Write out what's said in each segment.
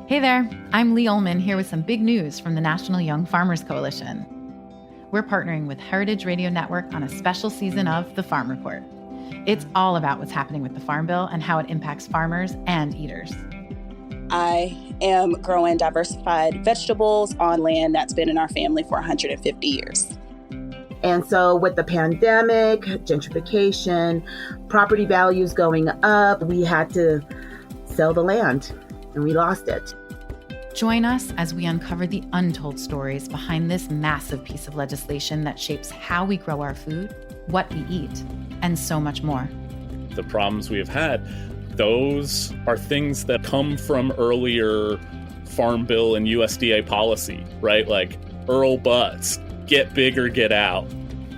Hey there, I'm Lee Ullman here with some big news from the National Young Farmers Coalition. We're partnering with Heritage Radio Network on a special season of The Farm Report. It's all about what's happening with the Farm Bill and how it impacts farmers and eaters. I am growing diversified vegetables on land that's been in our family for 150 years. And so with the pandemic, gentrification, property values going up, we had to sell the land and we lost it. Join us as we uncover the untold stories behind this massive piece of legislation that shapes how we grow our food, what we eat, and so much more. The problems we have had, those are things that come from earlier Farm Bill and USDA policy, right? Like Earl Butz, get big or get out.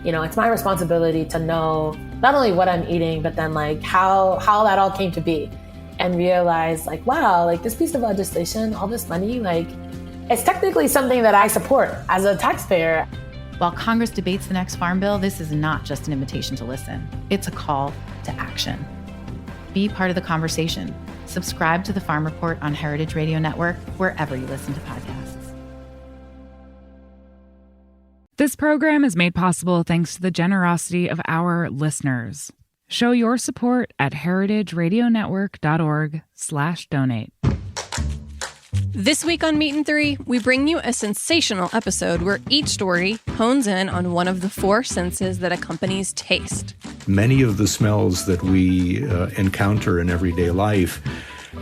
You know, it's my responsibility to know not only what I'm eating, but then like how that all came to be. And realize like, wow, like this piece of legislation, all this money, like it's technically something that I support as a taxpayer. While Congress debates the next Farm Bill, this is not just an invitation to listen. It's a call to action. Be part of the conversation. Subscribe to the Farm Report on Heritage Radio Network, wherever you listen to podcasts. This program is made possible thanks to the generosity of our listeners. Show your support at heritageradionetwork.org/donate. This week on Meat and Three, we bring you a sensational episode where each story hones in on one of the four senses that accompanies taste. Many of the smells that we encounter in everyday life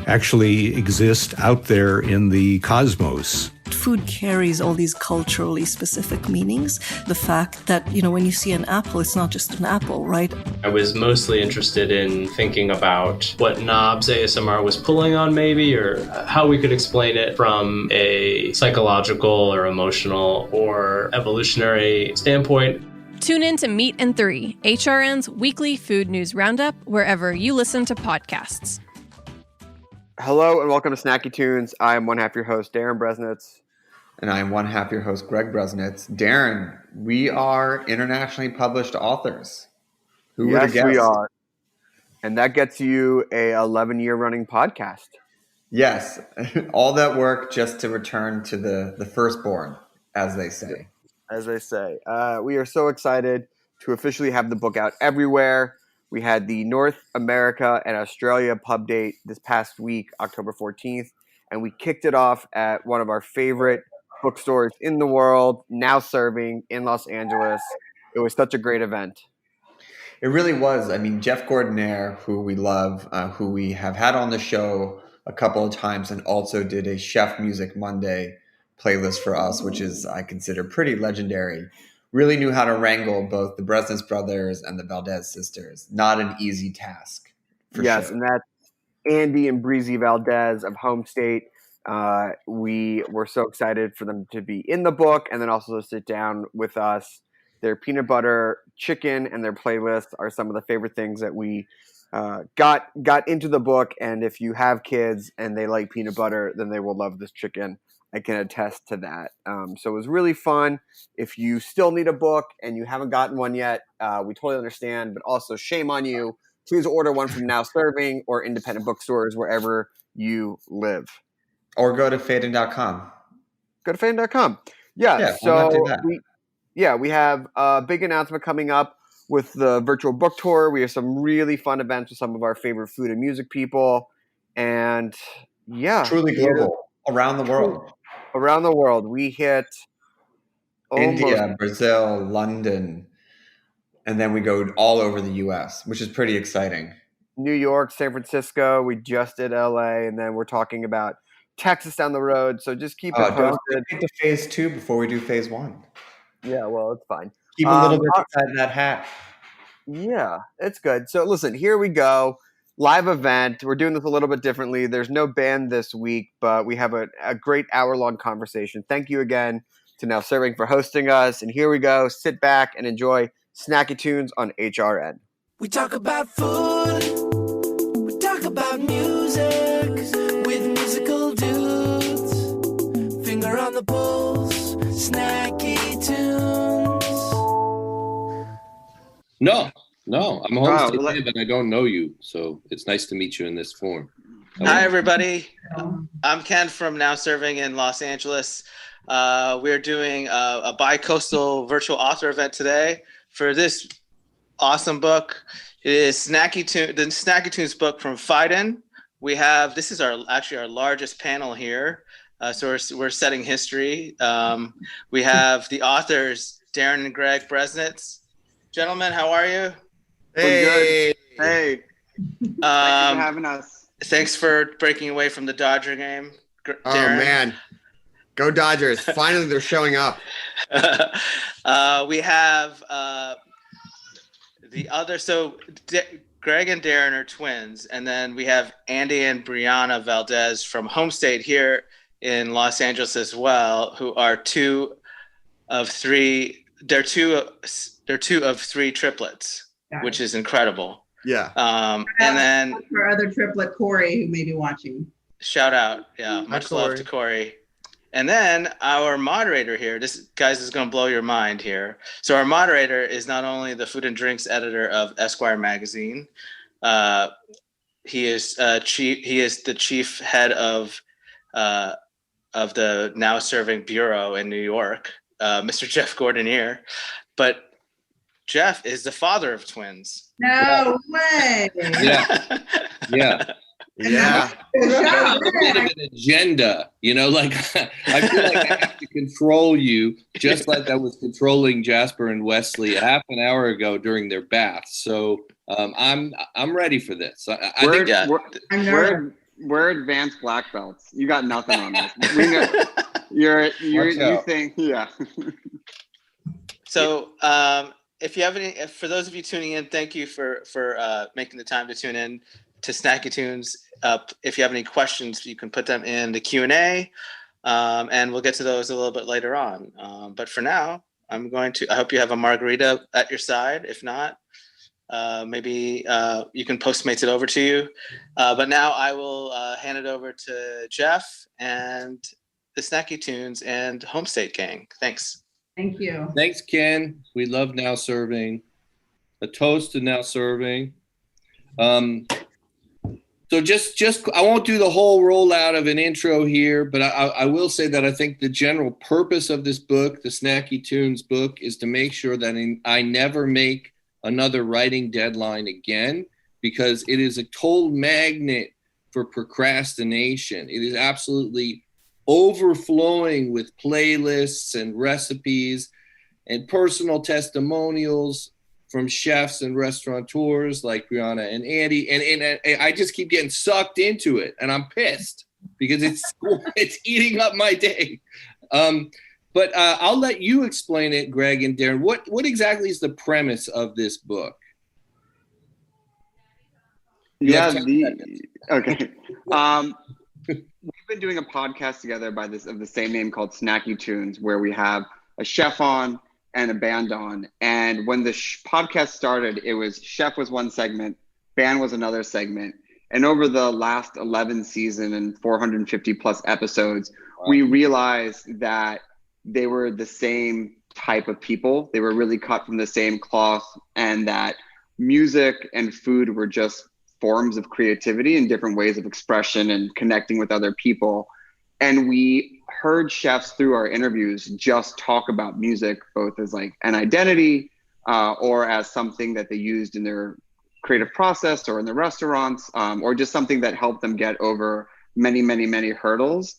actually exist out there in the cosmos. Food carries all these culturally specific meanings. The fact that, you know, when you see an apple, it's not just an apple, right? I was mostly interested in thinking about what knobs ASMR was pulling on maybe, or how we could explain it from a psychological or emotional or evolutionary standpoint. Tune in to Meat and Three, HRN's weekly food news roundup, wherever you listen to podcasts. Hello and welcome to Snacky Tunes. I am one half your host, Darren Bresnitz. And I am one half your host, Greg Bresnitz. Darren, we are internationally published authors. Who would have guessed? Yes, we are. And that gets you a 11-year running podcast. Yes. All that work just to return to the firstborn, as they say. As they say. We are so excited to officially have the book out everywhere. We had the North America and Australia pub date this past week, October 14th, and we kicked it off at one of our favorite bookstores in the world, Now Serving in Los Angeles. It was such a great event. It really was. I mean, Jeff Gordinier, who we love, who we have had on the show a couple of times and also did a Chef Music Monday playlist for us, which is, I consider, pretty legendary. Really knew how to wrangle both the Bresnitz brothers and the Valdez sisters. Not an easy task, for yes, sure. And that's Andy and Breezy Valdez of Homestate. We were so excited for them to be in the book and then also to sit down with us. Their peanut butter chicken and their playlist are some of the favorite things that we got into the book. And if you have kids and they like peanut butter, then they will love this chicken. I can attest to that. So it was really fun. If you still need a book and you haven't gotten one yet, we totally understand, but also shame on you. Please order one from Now Serving or independent bookstores wherever you live. Or go to Faden.com. Go to Faden.com. Yeah, so we have a big announcement coming up with the virtual book tour. We have some really fun events with some of our favorite food and music people. And yeah. Truly global. Around the world. Around the world. We hit India, Brazil, London, and then we go all over the U.S., which is pretty exciting. New York, San Francisco. We just did L.A., and then we're talking about Texas down the road. So just keep it posted. Don't get to phase 2 before we do phase 1. Yeah, well, it's fine. Keep a little bit inside that hat. Yeah, it's good. So listen, here we go. Live event. We're doing this a little bit differently. There's no band this week, but we have a great hour-long conversation. Thank you again to Now Serving for hosting us. And here we go. Sit back and enjoy Snacky Tunes on HRN. We talk about food. We talk about music with musical dudes. Finger on the pulse. Snacky Tunes. No, I'm Homestate, but I don't know you, so it's nice to meet you in this form. Hi, everybody. I'm Ken from Now Serving in Los Angeles. We're doing a bi-coastal virtual author event today for this awesome book. It is the Snacky Tunes book from Fiden. This is actually our largest panel here. So we're setting history. We have the authors, Darren and Greg Bresnitz. Gentlemen, how are you? Hey. Hey. Thanks for having us. Thanks for breaking away from the Dodger game, Darren. Oh, man. Go Dodgers. Finally, they're showing up. We have the other. So Greg and Darren are twins. And then we have Andy and Brianna Valdez from Homestate here in Los Angeles as well, who are two of three. They're two of three triplets, which is incredible. Yeah. And then our other triplet, Corey, who may be watching. Shout out. Yeah. Much love to Corey. And then our moderator here, this is going to blow your mind here. So our moderator is not only the food and drinks editor of Esquire magazine. He is the chief head of the Now Serving Bureau in New York, Mr. Jeff Gordinier. But Jeff is the father of twins. No way. Yeah. Yeah. Yeah. A bit of an agenda, like I feel like I have to control you just like I was controlling Jasper and Wesley a half an hour ago during their bath. So I'm ready for this. We're advanced black belts. You got nothing on us. We know you think, yeah. So if you have for those of you tuning in, thank you for making the time to tune in to Snacky Tunes. If you have any questions, you can put them in the Q&A, and we'll get to those a little bit later on. But for now, I hope you have a margarita at your side. If not, maybe you can Postmates it over to you. But now I will hand it over to Jeff and the Snacky Tunes and Homestate Gang. Thanks. Thank you. Thanks, Ken. We love Now Serving. A toast to Now Serving. So just I won't do the whole rollout of an intro here, but I will say that I think the general purpose of this book, the Snacky Tunes book, is to make sure that I never make another writing deadline again, because it is a total magnet for procrastination. It is absolutely overflowing with playlists and recipes and personal testimonials from chefs and restaurateurs like Brianna and Andy. And I just keep getting sucked into it, and I'm pissed because it's eating up my day. But I'll let you explain it, Greg and Darren. What exactly is the premise of this book? Okay. We've been doing a podcast together of the same name called Snacky Tunes, where we have a chef on and a band on. And when the podcast started, it was chef was one segment, band was another segment. And over the last 11 season and 450 plus episodes, we realized that they were the same type of people. They were really cut from the same cloth, and that music and food were just forms of creativity and different ways of expression and connecting with other people. And we heard chefs through our interviews just talk about music, both as like an identity or as something that they used in their creative process or in the restaurants, or just something that helped them get over many, many, many hurdles.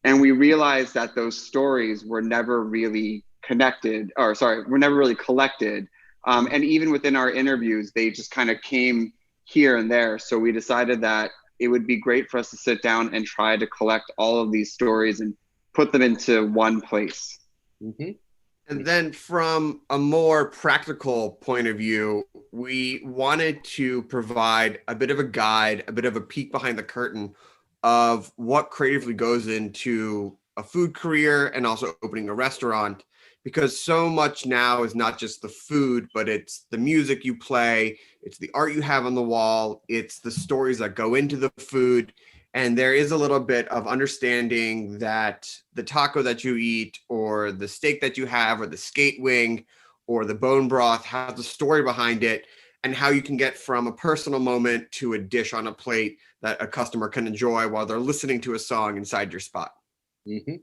And we realized that those stories were never really were never really collected. And even within our interviews, they just kind of came here and there. So we decided that it would be great for us to sit down and try to collect all of these stories and put them into one place. Mm-hmm. And then from a more practical point of view, we wanted to provide a bit of a guide, a bit of a peek behind the curtain of what creatively goes into a food career and also opening a restaurant, because so much now is not just the food, but it's the music you play, it's the art you have on the wall, it's the stories that go into the food. And there is a little bit of understanding that the taco that you eat or the steak that you have or the skate wing or the bone broth has a story behind it. and how you can get from a personal moment to a dish on a plate that a customer can enjoy while they're listening to a song inside your spot. Mm-hmm.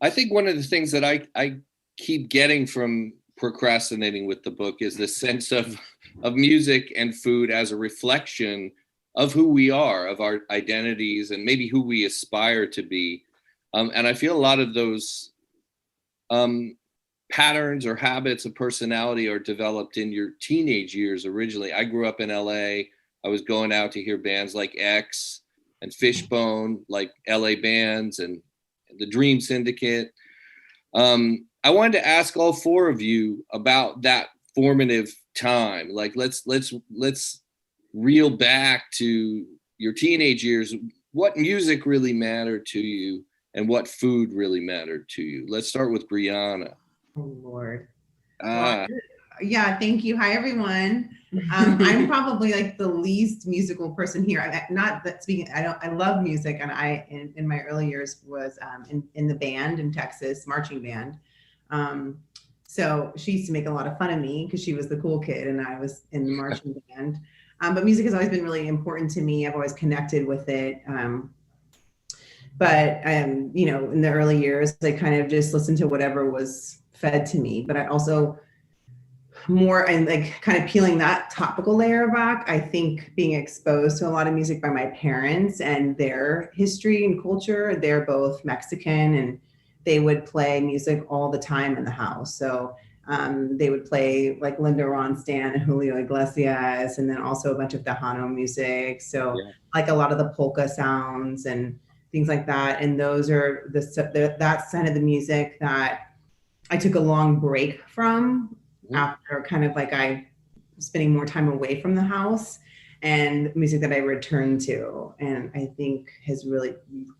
I think one of the things that I keep getting from procrastinating with the book is the sense of music and food as a reflection of who we are, of our identities, and maybe who we aspire to be. And I feel a lot of those patterns or habits of personality are developed in your teenage years originally. I grew up in LA. I was going out to hear bands like X and Fishbone, like LA bands and the Dream Syndicate. I wanted to ask all four of you about that formative time. Like, let's reel back to your teenage years. What music really mattered to you, and what food really mattered to you? Let's start with Brianna. Oh, Lord. Yeah, thank you. Hi, everyone. I'm probably like the least musical person here. I love music, and I in my early years was in the band in Texas, marching band. So she used to make a lot of fun of me because she was the cool kid and I was in the marching band. But music has always been really important to me. I've always connected with it. But in the early years, I kind of just listened to whatever was fed to me. But I also kind of peeling that topical layer back, I think being exposed to a lot of music by my parents and their history and culture. They're both Mexican, and they would play music all the time in the house. So they would play like Linda Ronstadt and Julio Iglesias, and then also a bunch of Tejano music. So like a lot of the polka sounds and things like that. And those are that's kind of the music that I took a long break from after kind of like I was spending more time away from the house, and music that I returned to. And I think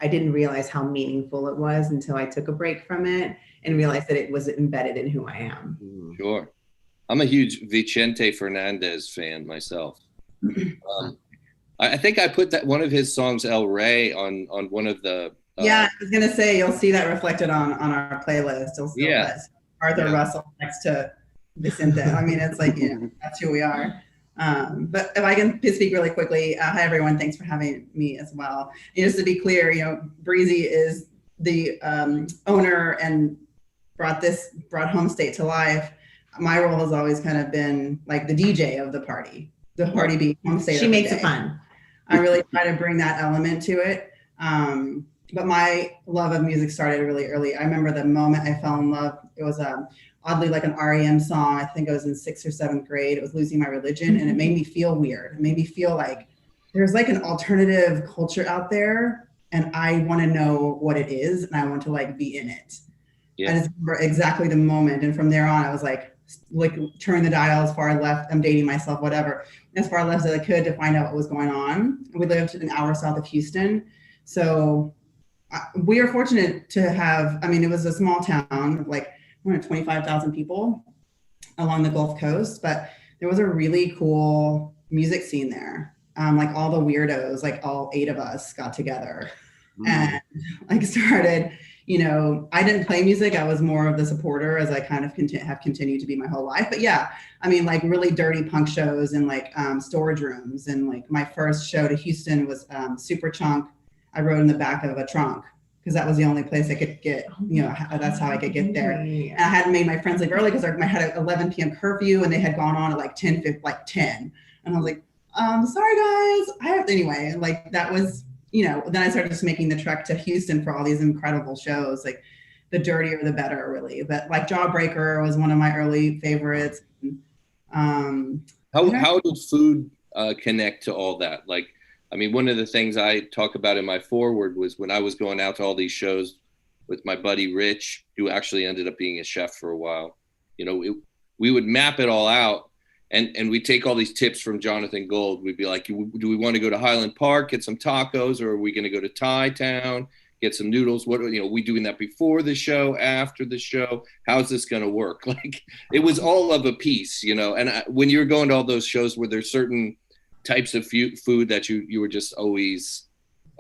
I didn't realize how meaningful it was until I took a break from it and realized that it was embedded in who I am. Sure. I'm a huge Vicente Fernandez fan myself. I think I put that one of his songs, El Rey, on one of the... I was going to say, you'll see that reflected on our playlist. You'll see Arthur Russell next to Vicente. I mean, it's like, that's who we are. But if I can speak really quickly, hi everyone, thanks for having me as well. And just to be clear, Breezy is the owner and brought Homestate to life. My role has always kind of been like the DJ of the party being Homestate. She makes it fun. I really try to bring that element to it. But my love of music started really early. I remember the moment I fell in love. It was oddly like an REM song. I think I was in 6th or 7th grade. It was Losing My Religion, and it made me feel weird. It made me feel like there's like an alternative culture out there, and I want to know what it is, and I want to like be in it. Yeah. I just remember exactly the moment, and from there on, I was like turn the dial as far left. I'm dating myself, whatever, as far left as I could to find out what was going on. We lived an hour south of Houston, so we are fortunate to have. I mean, it was a small town, like 25,000 people along the Gulf Coast, but there was a really cool music scene there. Like all the weirdos, like all 8 of us got together and like started, I didn't play music. I was more of the supporter, as I kind of have continued to be my whole life. But yeah, I mean, like really dirty punk shows and like storage rooms. And like my first show to Houston was Super Chunk. I rode in the back of a trunk, because that was the only place I could get, that's how I could get there. And I hadn't made my friends leave early because I had an 11 p.m. curfew, and they had gone on at like 10. And I was like, sorry guys. Anyway, like that was, then I started just making the trek to Houston for all these incredible shows, like the dirtier the better, really. But like Jawbreaker was one of my early favorites. How did food connect to all that? Like, I mean, one of the things I talk about in my foreword was when I was going out to all these shows with my buddy Rich, who actually ended up being a chef for a while. We would map it all out, and we'd take all these tips from Jonathan Gold. We'd be like, do we want to go to Highland Park, get some tacos, or are we going to go to Thai Town, get some noodles? What, we doing that before the show, after the show? How's this going to work? Like, it was all of a piece, and when you were going to all those shows, were there certain types of food that you were just always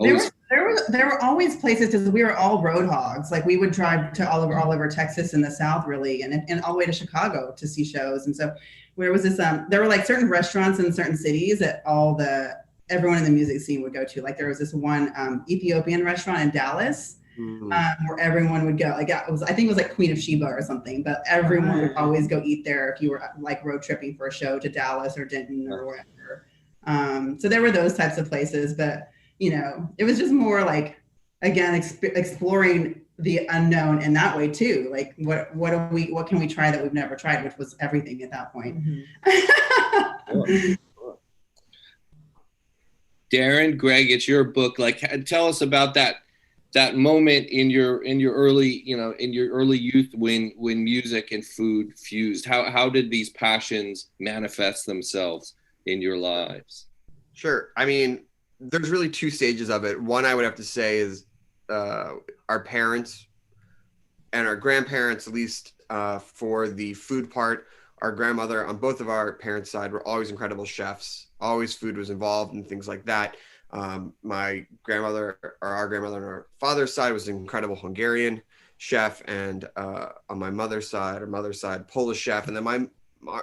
There were always places, because we were all road hogs. Like we would drive to all over Texas in the South, really, and all the way to Chicago to see shows. And so there was this, there were like certain restaurants in certain cities that everyone in the music scene would go to. Like there was this one Ethiopian restaurant in Dallas where everyone would go. Like I think it was like Queen of Sheba or something, but everyone would always go eat there if you were like road tripping for a show to Dallas or Denton or wherever. So there were those types of places, but it was just more like, again, exploring the unknown in that way too. Like what can we try that we've never tried, which was everything at that point. Darren, Greg, it's your book. Like, tell us about that moment in your early youth when music and food fused. How did these passions manifest themselves in your lives? Sure. I mean, there's really two stages of it. One, I would have to say, is our parents and our grandparents, at least for the food part. Our grandmother on both of our parents' side were always incredible chefs. Always food was involved and things like that. My grandmother, or our grandmother on our father's side, was an incredible Hungarian chef, and on my mother's side, Polish chef. And then my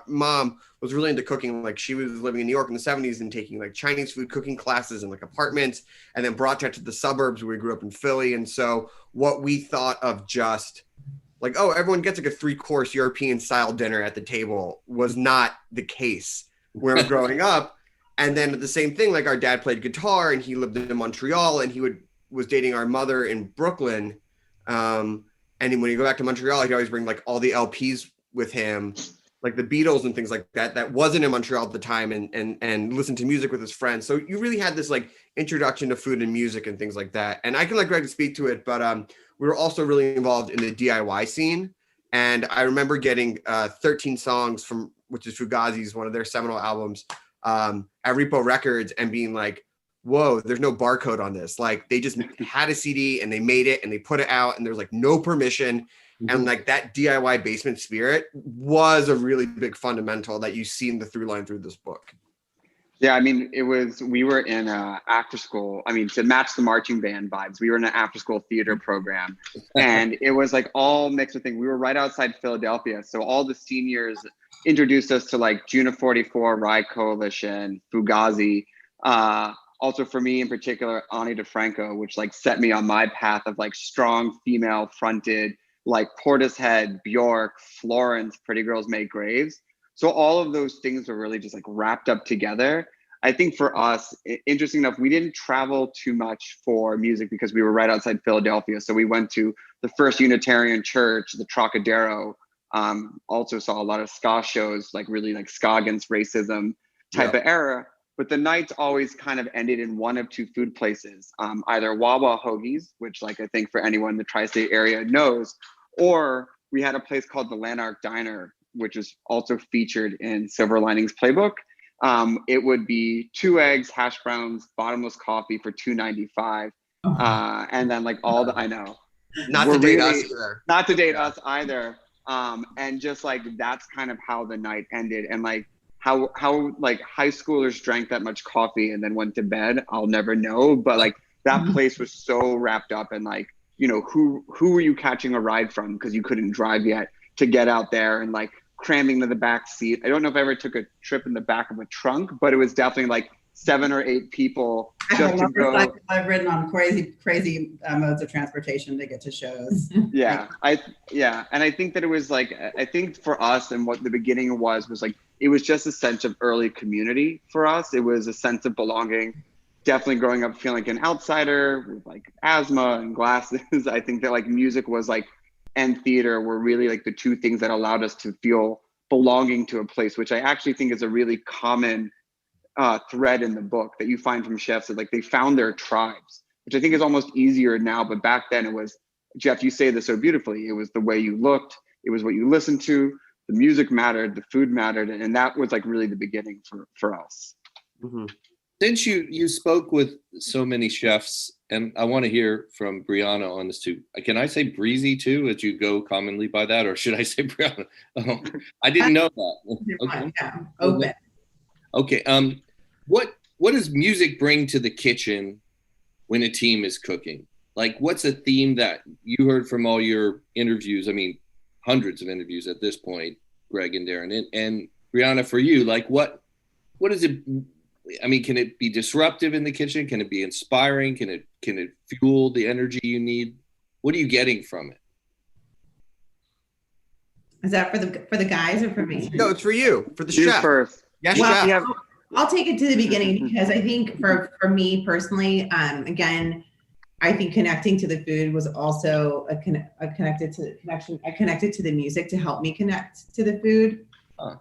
mom was really into cooking. Like she was living in New York in the 70s and taking like Chinese food cooking classes in like apartments, and then brought that to the suburbs where we grew up in Philly. And so what we thought of just like, oh, everyone gets like a 3-course European style dinner at the table was not the case when we were growing up. And then the same thing, like our dad played guitar and he lived in Montreal, and he was dating our mother in Brooklyn. And when you go back to Montreal, he'd always bring like all the LPs with him, like the Beatles and things like that, that wasn't in Montreal at the time, and listen to music with his friends. So you really had this like introduction to food and music and things like that. And I can let Greg speak to it, but we were also really involved in the DIY scene. And I remember getting 13 songs from, which is Fugazi's, one of their seminal albums, at Repo Records, and being like, whoa, there's no barcode on this. Like they just had a CD and they made it and they put it out, and there's like no permission. And like that DIY basement spirit was a really big fundamental that you see in the through line through this book. Yeah, I mean, we were in after school. I mean, to match the marching band vibes, we were in an after school theater program, and it was like all mixed with things. We were right outside Philadelphia. So all the seniors introduced us to like Juna 44, Rye Coalition, Fugazi. Also for me in particular, Ani DeFranco, which like set me on my path of like strong female fronted, like Portishead, Bjork, Florence, Pretty Girls Make Graves. So all of those things were really just like wrapped up together. I think for us, interesting enough, we didn't travel too much for music because we were right outside Philadelphia. So we went to the First Unitarian Church, the Trocadero, also saw a lot of ska shows, like really like ska against racism type of era. But the nights always kind of ended in one of two food places, either Wawa Hoagies, which like I think for anyone in the tri-state area knows, or we had a place called the Lanark Diner, which is also featured in Silver Linings Playbook. It would be 2 eggs, hash browns, bottomless coffee for $2.95, and then like all the, I know, not to date us either. Not to date us either. And just like that's kind of how the night ended, and like how like high schoolers drank that much coffee and then went to bed, I'll never know. But like that place was so wrapped up in like, you know, who were you catching a ride from because you couldn't drive yet to get out there, and like cramming to the back seat. I don't know if I ever took a trip in the back of a trunk, but it was definitely like 7 or 8 people just to go. I've ridden on crazy modes of transportation to get to shows. Yeah, and I think that it was like, I think for us and what the beginning was like, it was just a sense of early community for us. It was a sense of belonging. Definitely growing up feeling like an outsider with like asthma and glasses. I think that like music was like, and theater were really like the two things that allowed us to feel belonging to a place, which I actually think is a really common thread in the book that you find from chefs, that like they found their tribes, which I think is almost easier now. But back then it was, Jeff, you say this so beautifully, it was the way you looked, it was what you listened to, the music mattered, the food mattered, and that was like really the beginning for us. Mm-hmm. Since you spoke with so many chefs, and I want to hear from Brianna on this too. Can I say Breezy too, as you go commonly by that, or should I say Brianna? Oh, I didn't know that. Okay. Open. Okay. What does music bring to the kitchen when a team is cooking? Like, what's a theme that you heard from all your interviews? I mean, hundreds of interviews at this point, Greg and Darren, and Brianna, for you, like, what is it? I mean, can it be disruptive in the kitchen? Can it be inspiring? Can it fuel the energy you need? What are you getting from it? Is that for the guys or for me? No, it's for you, for the You chef. first. Yes, Well, chef. I'll take it to the beginning because I think for me personally, again, I think connecting to the food was also I connected to the music to help me connect to the food.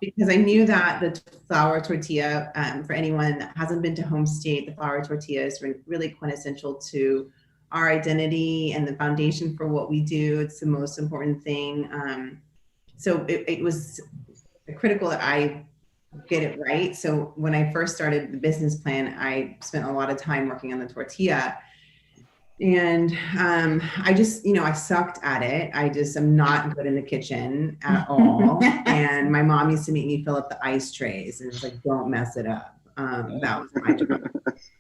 Because I knew that the flour tortilla, for anyone that hasn't been to Homestate, the flour tortilla is really quintessential to our identity and the foundation for what we do. It's the most important thing. So it was critical that I get it right. So when I first started the business plan, I spent a lot of time working on the tortilla. And I just, I sucked at it. I'm not good in the kitchen at all. And my mom used to make me fill up the ice trays and it's like, don't mess it up. That was my job.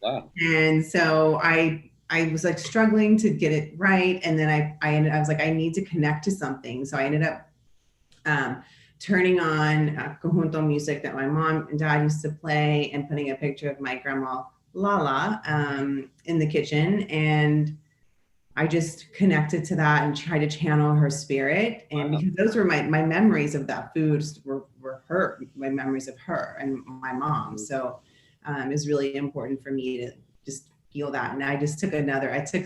Wow. And so I was like struggling to get it right. And then I was like, I need to connect to something. So I ended up turning on conjunto music that my mom and dad used to play and putting a picture of my grandma Lala in the kitchen, and I just connected to that and tried to channel her spirit. And because those were my memories of that food were her, my memories of her and my mom. So it was really important for me to just feel that. And I just took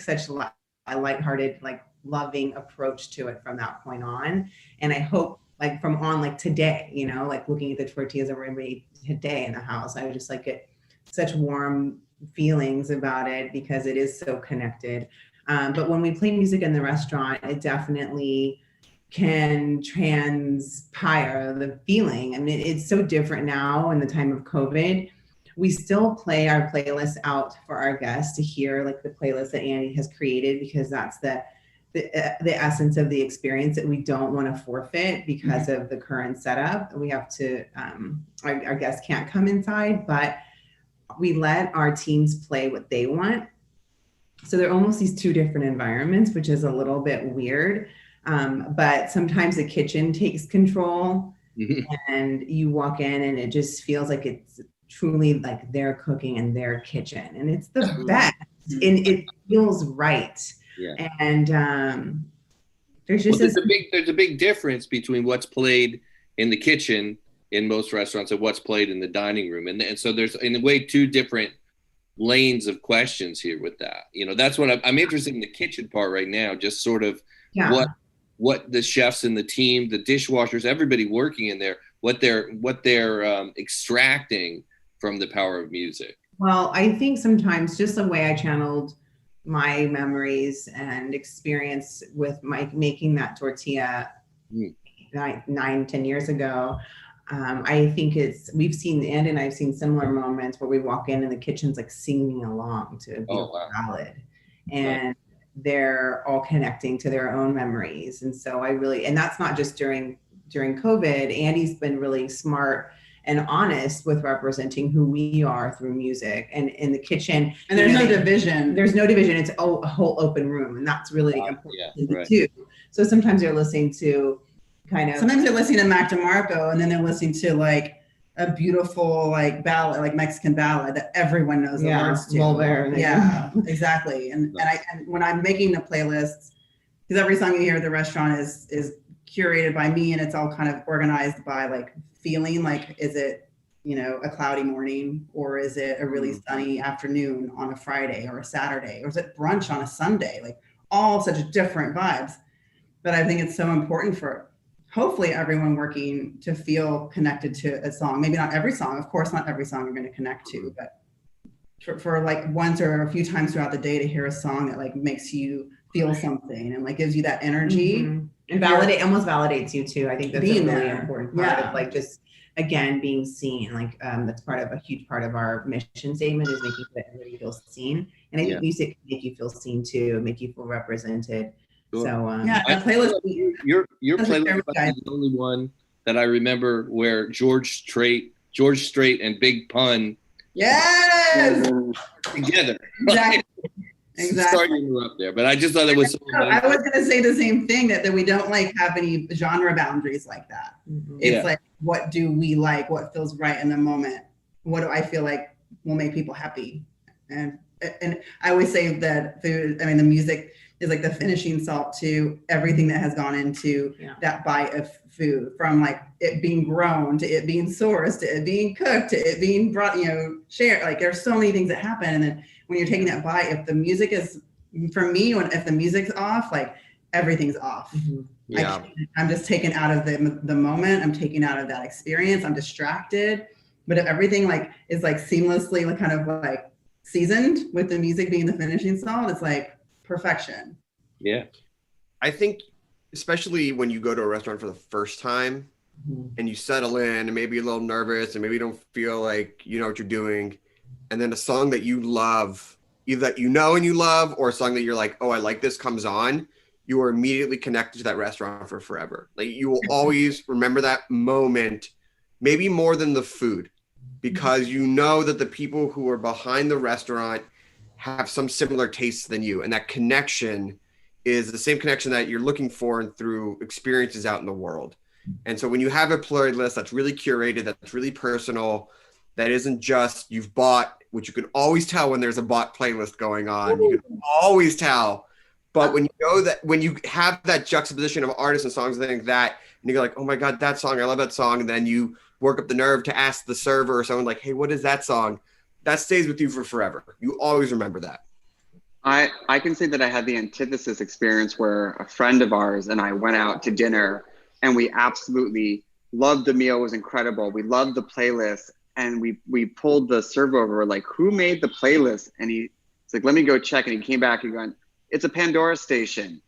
such a lighthearted, like loving approach to it from that point on. And I hope like from on like today, like looking at the tortillas that were made today in the house, I would just like get such warm feelings about it because it is so connected. But when we play music in the restaurant, it definitely can transpire the feeling. I mean, it's so different now in the time of COVID. We still play our playlists out for our guests to hear like the playlist that Andy has created, because that's the essence of the experience that we don't want to forfeit because of the current setup. We have to, our guests can't come inside, but we let our teams play what they want. So they're almost these two different environments, which is a little bit weird. But sometimes the kitchen takes control and you walk in and it just feels like it's truly like their cooking in their kitchen. And it's the best and it feels right. Yeah. And there's a big difference between what's played in the kitchen in most restaurants and what's played in the dining room. And so there's in a way two different lanes of questions here with that. That's what I'm interested in the kitchen part right now, just sort of what the chefs and the team, the dishwashers, everybody working in there, what they're extracting from the power of music. Well, I think sometimes just the way I channeled my memories and experience with making that tortilla 9-10 years ago. I think we've seen, Andy and I've seen similar moments where we walk in and the kitchen's like singing along to a beautiful ballad, and they're all connecting to their own memories. And so and that's not just during COVID. Andy's been really smart and honest with representing who we are through music and in the kitchen. And there's no division. There's no division. It's a whole open room, and that's really important too. So sometimes they're listening to sometimes they're listening to Mac DeMarco, and then they're listening to like a beautiful like ballad, like Mexican ballad that everyone knows the words to. Yeah, exactly. And when I'm making the playlists, because every song you hear at the restaurant is curated by me, and it's all kind of organized by like feeling, like is it a cloudy morning, or is it a really sunny afternoon on a Friday or a Saturday, or is it brunch on a Sunday? Like all such different vibes. But I think it's so important for hopefully everyone working to feel connected to a song. Maybe not every song, of course, not every song you're going to connect to, but for like once or a few times throughout the day to hear a song that like makes you feel something and like gives you that energy and almost validates you too. I think that's a really important part of like just again being seen. Like that's a huge part of our mission statement is making sure that everybody feels seen. And I think music can make you feel seen too, make you feel represented. Sure. So playlist. Your playlist is the only one that I remember where George Strait and Big Pun together. Exactly. Exactly. Sorry to interrupt there, but I just thought it was so I was going to say the same thing, that we don't like have any genre boundaries like that. It's like, what do we like? What feels right in the moment? What do I feel like will make people happy? And I always say that food, I mean, the music is like the finishing salt to everything that has gone into that bite of food, from like it being grown to it being sourced to it being cooked to it being brought, shared. Like there's so many things that happen. And then when you're taking that bite, if the music is, for me, if the music's off, like everything's off. Yeah. I'm just taken out of the moment. I'm taken out of that experience. I'm distracted. But if everything like is like seamlessly like kind of like seasoned with the music being the finishing salt, it's like perfection. Yeah. I think especially when you go to a restaurant for the first time and you settle in and maybe a little nervous and maybe you don't feel like you know what you're doing, and then a song that you love, either that you know and you love, or a song that you're like, oh, I like this, comes on, you are immediately connected to that restaurant for forever. Like you will always remember that moment, maybe more than the food, because you know that the people who are behind the restaurant have some similar tastes than you. And that connection is the same connection that you're looking for through experiences out in the world. And so when you have a playlist that's really curated, that's really personal, that isn't just you've bought, which you can always tell when there's a bought playlist going on, you can always tell. But when you know that, when you have that juxtaposition of artists and songs and things like that, and you're like, oh my God, that song, I love that song. And then you work up the nerve to ask the server or someone like, hey, what is that song? That stays with you for forever. You always remember that. I can say that I had the antithesis experience where a friend of ours and I went out to dinner and we absolutely loved the meal. It was incredible. We loved the playlist, and we pulled the server over, like, who made the playlist? And he's like, let me go check. And he came back and going, it's a Pandora station.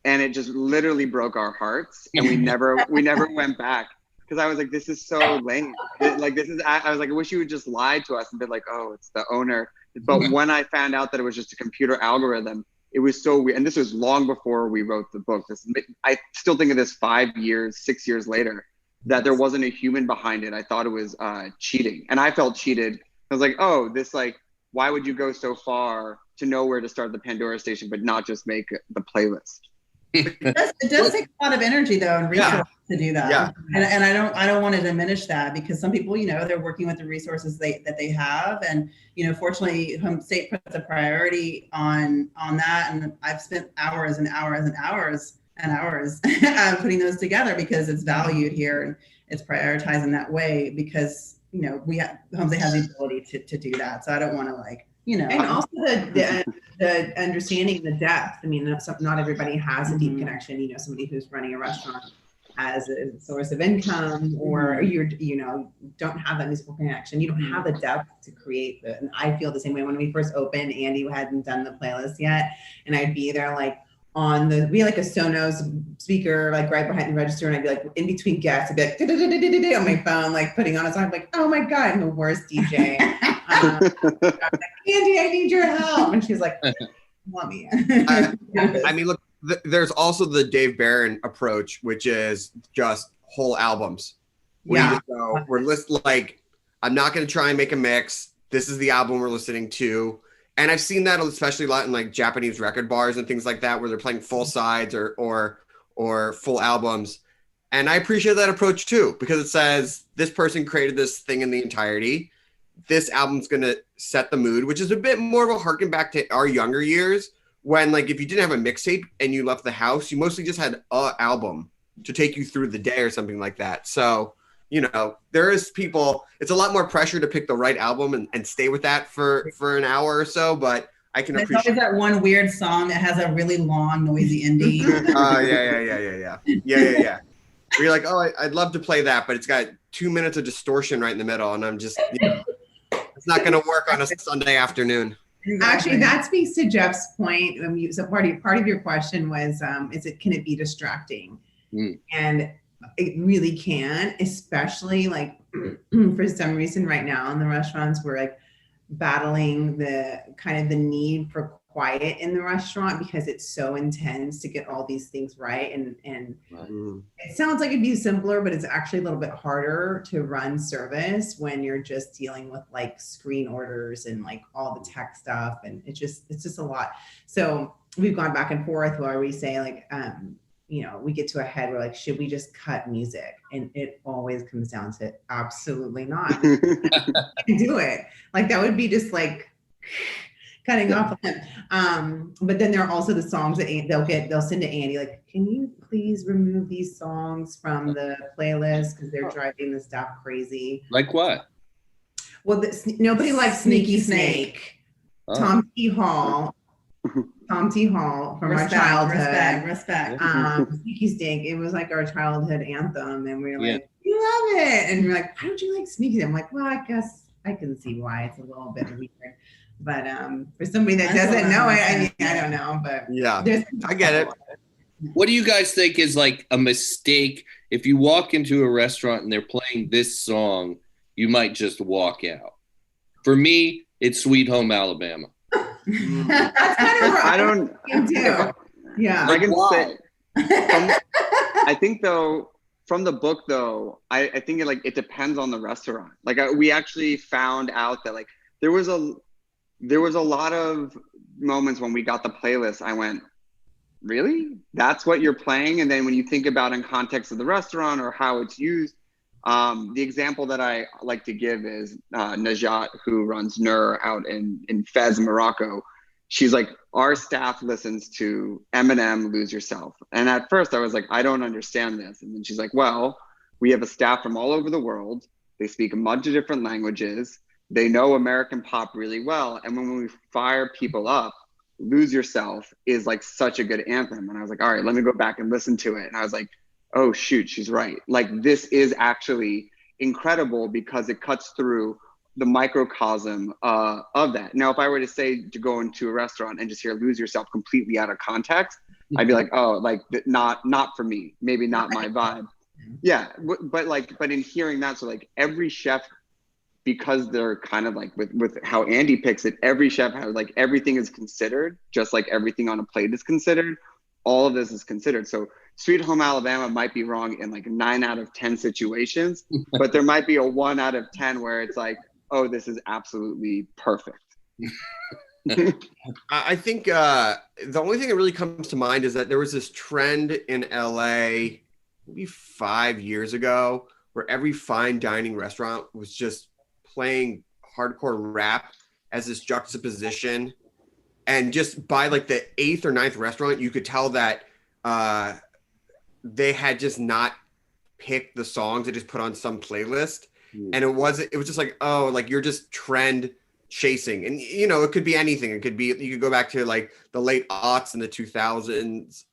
And it just literally broke our hearts. And we never went back. Because I was like, this is so lame. I was like, I wish you would just lie to us and be like, oh, it's the owner. But when I found out that it was just a computer algorithm, it was so weird. And this was long before we wrote the book. I still think of this 6 years later, that there wasn't a human behind it. I thought it was cheating. And I felt cheated. I was like, oh, why would you go so far to know where to start the Pandora station, but not just make the playlist? It does take a lot of energy though and resources to do that. Yeah. And I don't want to diminish that, because some people, they're working with the resources that they have, and fortunately Homestate puts a priority on that, and I've spent hours and hours and hours and hours putting those together because it's valued here and it's prioritized in that way, because Homestate has the ability to do that. So I don't want to and also the understanding the depth. I mean, not everybody has a deep connection. Somebody who's running a restaurant as a source of income, or don't have that musical connection. You don't have the depth to create and I feel the same way. When we first opened, Andy hadn't done the playlist yet, and I'd be there like we had like a Sonos speaker like right behind the register, and I'd be like in between guests, I'd be like on my phone, like putting on a song. I'm like, oh my God, I'm the worst DJ. I'm like, Andy, I need your help. And she's like, want me. I mean, look, there's also the Dave Barron approach, which is just whole albums. I'm not going to try and make a mix. This is the album we're listening to. And I've seen that especially a lot in like Japanese record bars and things like that, where they're playing full sides or full albums. And I appreciate that approach too, because it says this person created this thing in the entirety. This album's going to set the mood, which is a bit more of a harken back to our younger years, when like if you didn't have a mixtape and you left the house, you mostly just had an album to take you through the day or something like that. So, there is people, it's a lot more pressure to pick the right album and stay with that for an hour or so, but I can appreciate. There's always that one weird song that has a really long, noisy ending. Yeah. Where you're like, oh, I'd love to play that, but it's got 2 minutes of distortion right in the middle, and I'm just, it's not going to work on a Sunday afternoon. Actually, that speaks to Jeff's point. So part of your question was, can it be distracting? And it really can, especially like for some reason right now in the restaurants, we're like battling the kind of the need for quiet in the restaurant because it's so intense to get all these things right. And it sounds like it'd be simpler, but it's actually a little bit harder to run service when you're just dealing with like screen orders and like all the tech stuff. And it's just a lot. So we've gone back and forth where we say like, you know, we get to a head, we're like, should we just cut music? And it always comes down to absolutely not. Do it. Like that would be just like cutting off them. But then there are also the songs that they'll send to Andy, like, can you please remove these songs from the playlist because they're driving the staff crazy. Like what? Well, nobody likes Sneaky Snake. Tom T. Hall from our childhood. Respect. Sneaky Snake. It was like our childhood anthem, and we were like, we love it. And we're like, why don't you like Sneaky Snake? I'm like, well, I guess I can see why. It's a little bit weird. But for somebody that doesn't know it, I mean, I don't know. But yeah, I get it. What do you guys think is like a mistake if you walk into a restaurant and they're playing this song? You might just walk out. For me, it's Sweet Home Alabama. That's kind of where I don't do. Yeah. I can say. I think though, from the book though, I think it depends on the restaurant. Like we actually found out that like there was a lot of moments when we got the playlist. I went, really? That's what you're playing? And then when you think about in context of the restaurant or how it's used, the example that I like to give is Najat, who runs Nur out in Fez, Morocco. She's like, our staff listens to Eminem, Lose Yourself. And at first I was like, I don't understand this. And then she's like, well, we have a staff from all over the world. They speak a bunch of different languages. They know American pop really well. And when we fire people up, Lose Yourself is like such a good anthem. And I was like, all right, let me go back and listen to it. And I was like, oh shoot, she's right. Like this is actually incredible because it cuts through the microcosm of that. Now, if I were to say to go into a restaurant and just hear Lose Yourself completely out of context, I'd be like, oh, like not for me, maybe not my vibe. Yeah, but in hearing that, so like every chef, because they're kind of like with how Andy picks it, every chef has like everything is considered, just like everything on a plate is considered. All of this is considered. So Sweet Home Alabama might be wrong in like 9 out of 10 situations, but there might be a 1 out of 10 where it's like, oh, this is absolutely perfect. I think the only thing that really comes to mind is that there was this trend in LA maybe 5 years ago where every fine dining restaurant was just playing hardcore rap as this juxtaposition. And just by like the 8th or 9th restaurant, you could tell that they had just not picked the songs, they just put on some playlist. And it was just like, oh, like you're just trend chasing. And you know, it could be anything. It could be, you could go back to like the late aughts and the 2000s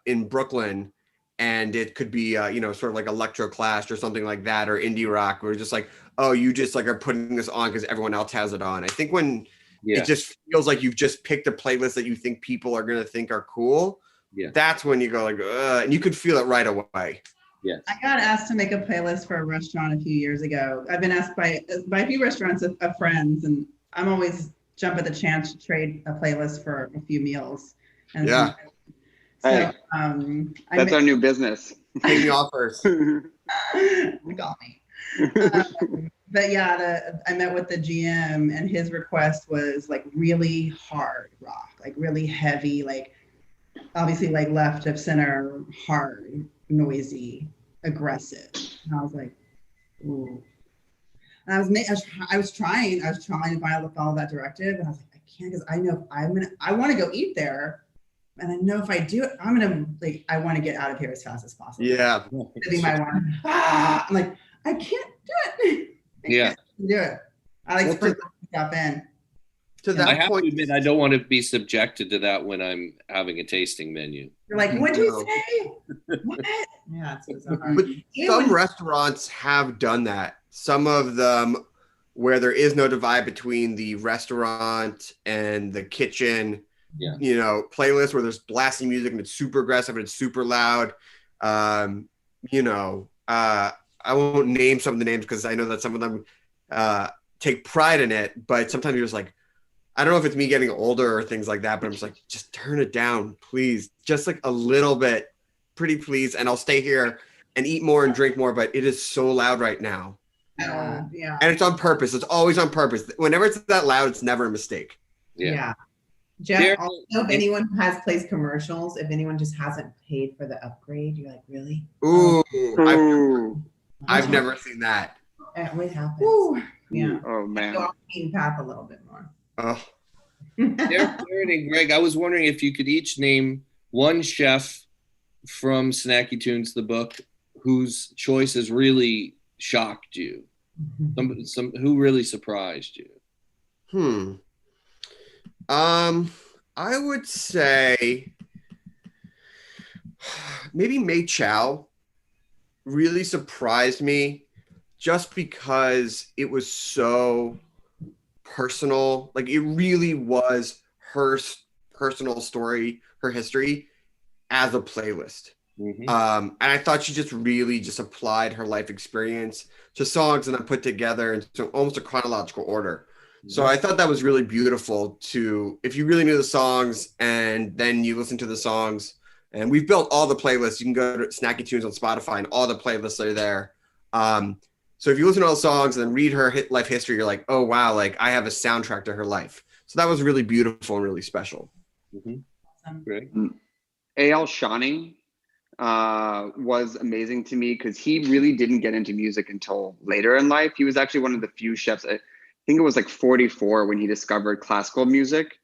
in Brooklyn, and it could be you know, sort of like electro clash or something like that, or indie rock, where it's just like, oh, you just like are putting this on because everyone else has it on. I think when it just feels like you've just picked a playlist that you think people are going to think are cool, that's when you go like, ugh, and you could feel it right away. Yes. I got asked to make a playlist for a restaurant a few years ago. I've been asked by a few restaurants of friends, and I'm always jump at the chance to trade a playlist for a few meals. And yeah. So, hey, that's our new business. Taking offers. Got me. But yeah, I met with the GM, and his request was like really hard rock, like really heavy, like obviously like left of center, hard, noisy, aggressive. And I was like, ooh. And I was trying to follow that directive, and I was like, I can't, because I know I want to go eat there, and I know if I do it, I want to get out of here as fast as possible. Yeah. I'm like, I can't do it. Yeah. Do it. I like sprinkle stuff in. To that I have point, to admit, I don't want to be subjected to that when I'm having a tasting menu. You're like, what'd you say? What? Yeah, it's bizarre. But some restaurants have done that. Some of them where there is no divide between the restaurant and the kitchen. Yeah. You know, playlist where there's blasting music and it's super aggressive and it's super loud. You know, I won't name some of the names because I know that some of them take pride in it, but sometimes you're just like, I don't know if it's me getting older or things like that, but I'm just like, just turn it down, please. Just like a little bit, pretty please. And I'll stay here and eat more and drink more, but it is so loud right now. Yeah. And it's on purpose. It's always on purpose. Whenever it's that loud, it's never a mistake. Yeah. Jeff, also, if anyone who has placed commercials, if anyone just hasn't paid for the upgrade, you're like, really? I've never seen that. It happens. Yeah. Oh, man. Go off the beaten path a little bit more. Oh. Darren and Greg, I was wondering if you could each name one chef from Snacky Tunes, the book, whose choice has really shocked you. Some who really surprised you. I would say maybe Mei Chow really surprised me just because it was so personal. Like, it really was her personal story, her history as a playlist. And I thought she just really just applied her life experience to songs and then put together into almost a chronological order. So I thought that was really beautiful if you really knew the songs and then you listen to the songs. And we've built all the playlists. You can go to Snacky Tunes on Spotify and all the playlists are there. So if you listen to all the songs and then read her life history, you're like, oh, wow, like I have a soundtrack to her life. So that was really beautiful and really special. Great. A.L. Shawny was amazing to me because he really didn't get into music until later in life. He was actually one of the few chefs. I think it was like 44 when he discovered classical music.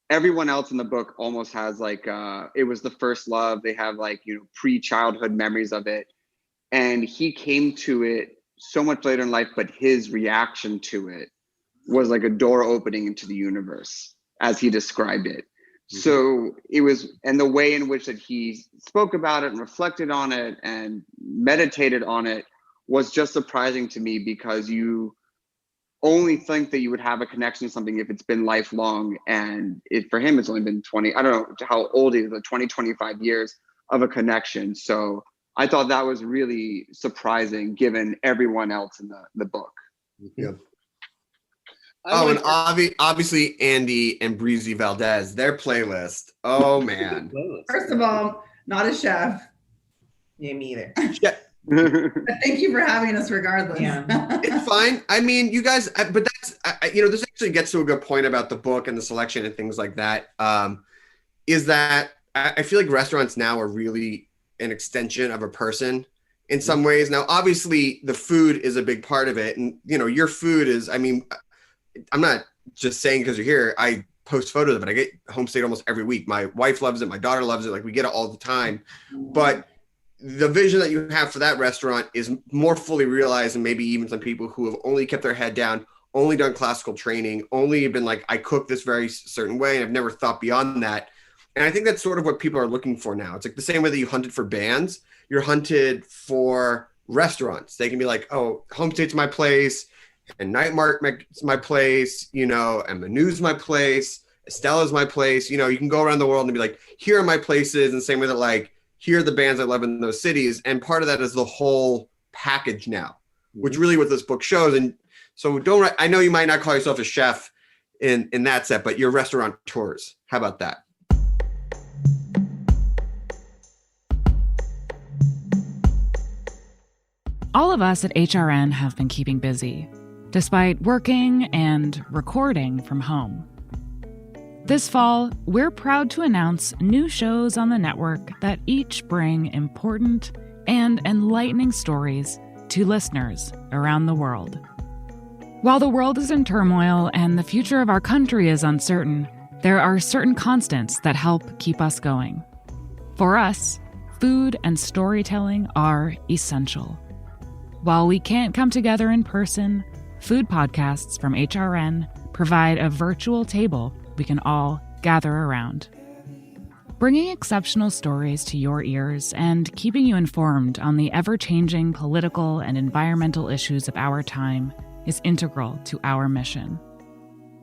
Everyone else in the book almost has like, it was the first love. They have like, pre-childhood memories of it. And he came to it so much later in life, but his reaction to it was like a door opening into the universe as he described it. So it was, and the way in which that he spoke about it and reflected on it and meditated on it was just surprising to me, because you only think that you would have a connection to something if it's been lifelong. And for him, it's only been 20, I don't know how old he is, 20, 25 years of a connection. So I thought that was really surprising given everyone else in the book. Yeah. And obviously Andy and Breezy Valdez, their playlist. Oh man. First of all, not a chef. Yeah, me either. But thank you for having us regardless. Yeah. It's fine. I mean, you guys, but that's, this actually gets to a good point about the book and the selection and things like that. Is that I feel like restaurants now are really an extension of a person in some ways. Now, obviously the food is a big part of it. And, your food is, I'm not just saying because you're here, I post photos of it. I get Homestate almost every week. My wife loves it. My daughter loves it. Like, we get it all the time. But the vision that you have for that restaurant is more fully realized than maybe even some people who have only kept their head down, only done classical training, only been like, I cook this very certain way, and I've never thought beyond that. And I think that's sort of what people are looking for now. It's like the same way that you hunted for bands, you're hunted for restaurants. They can be like, oh, Homestate's my place, and Night Market's my place, and Manu's my place, Estella's my place. You can go around the world and be like, here are my places, and the same way that like, here are the bands I love in those cities. And part of that is the whole package now, which really what this book shows. And so I know you might not call yourself a chef in that set, but you're restaurateurs. How about that? All of us at HRN have been keeping busy, despite working and recording from home. This fall, we're proud to announce new shows on the network that each bring important and enlightening stories to listeners around the world. While the world is in turmoil and the future of our country is uncertain, there are certain constants that help keep us going. For us, food and storytelling are essential. While we can't come together in person, food podcasts from HRN provide a virtual table we can all gather around. Bringing exceptional stories to your ears and keeping you informed on the ever-changing political and environmental issues of our time is integral to our mission.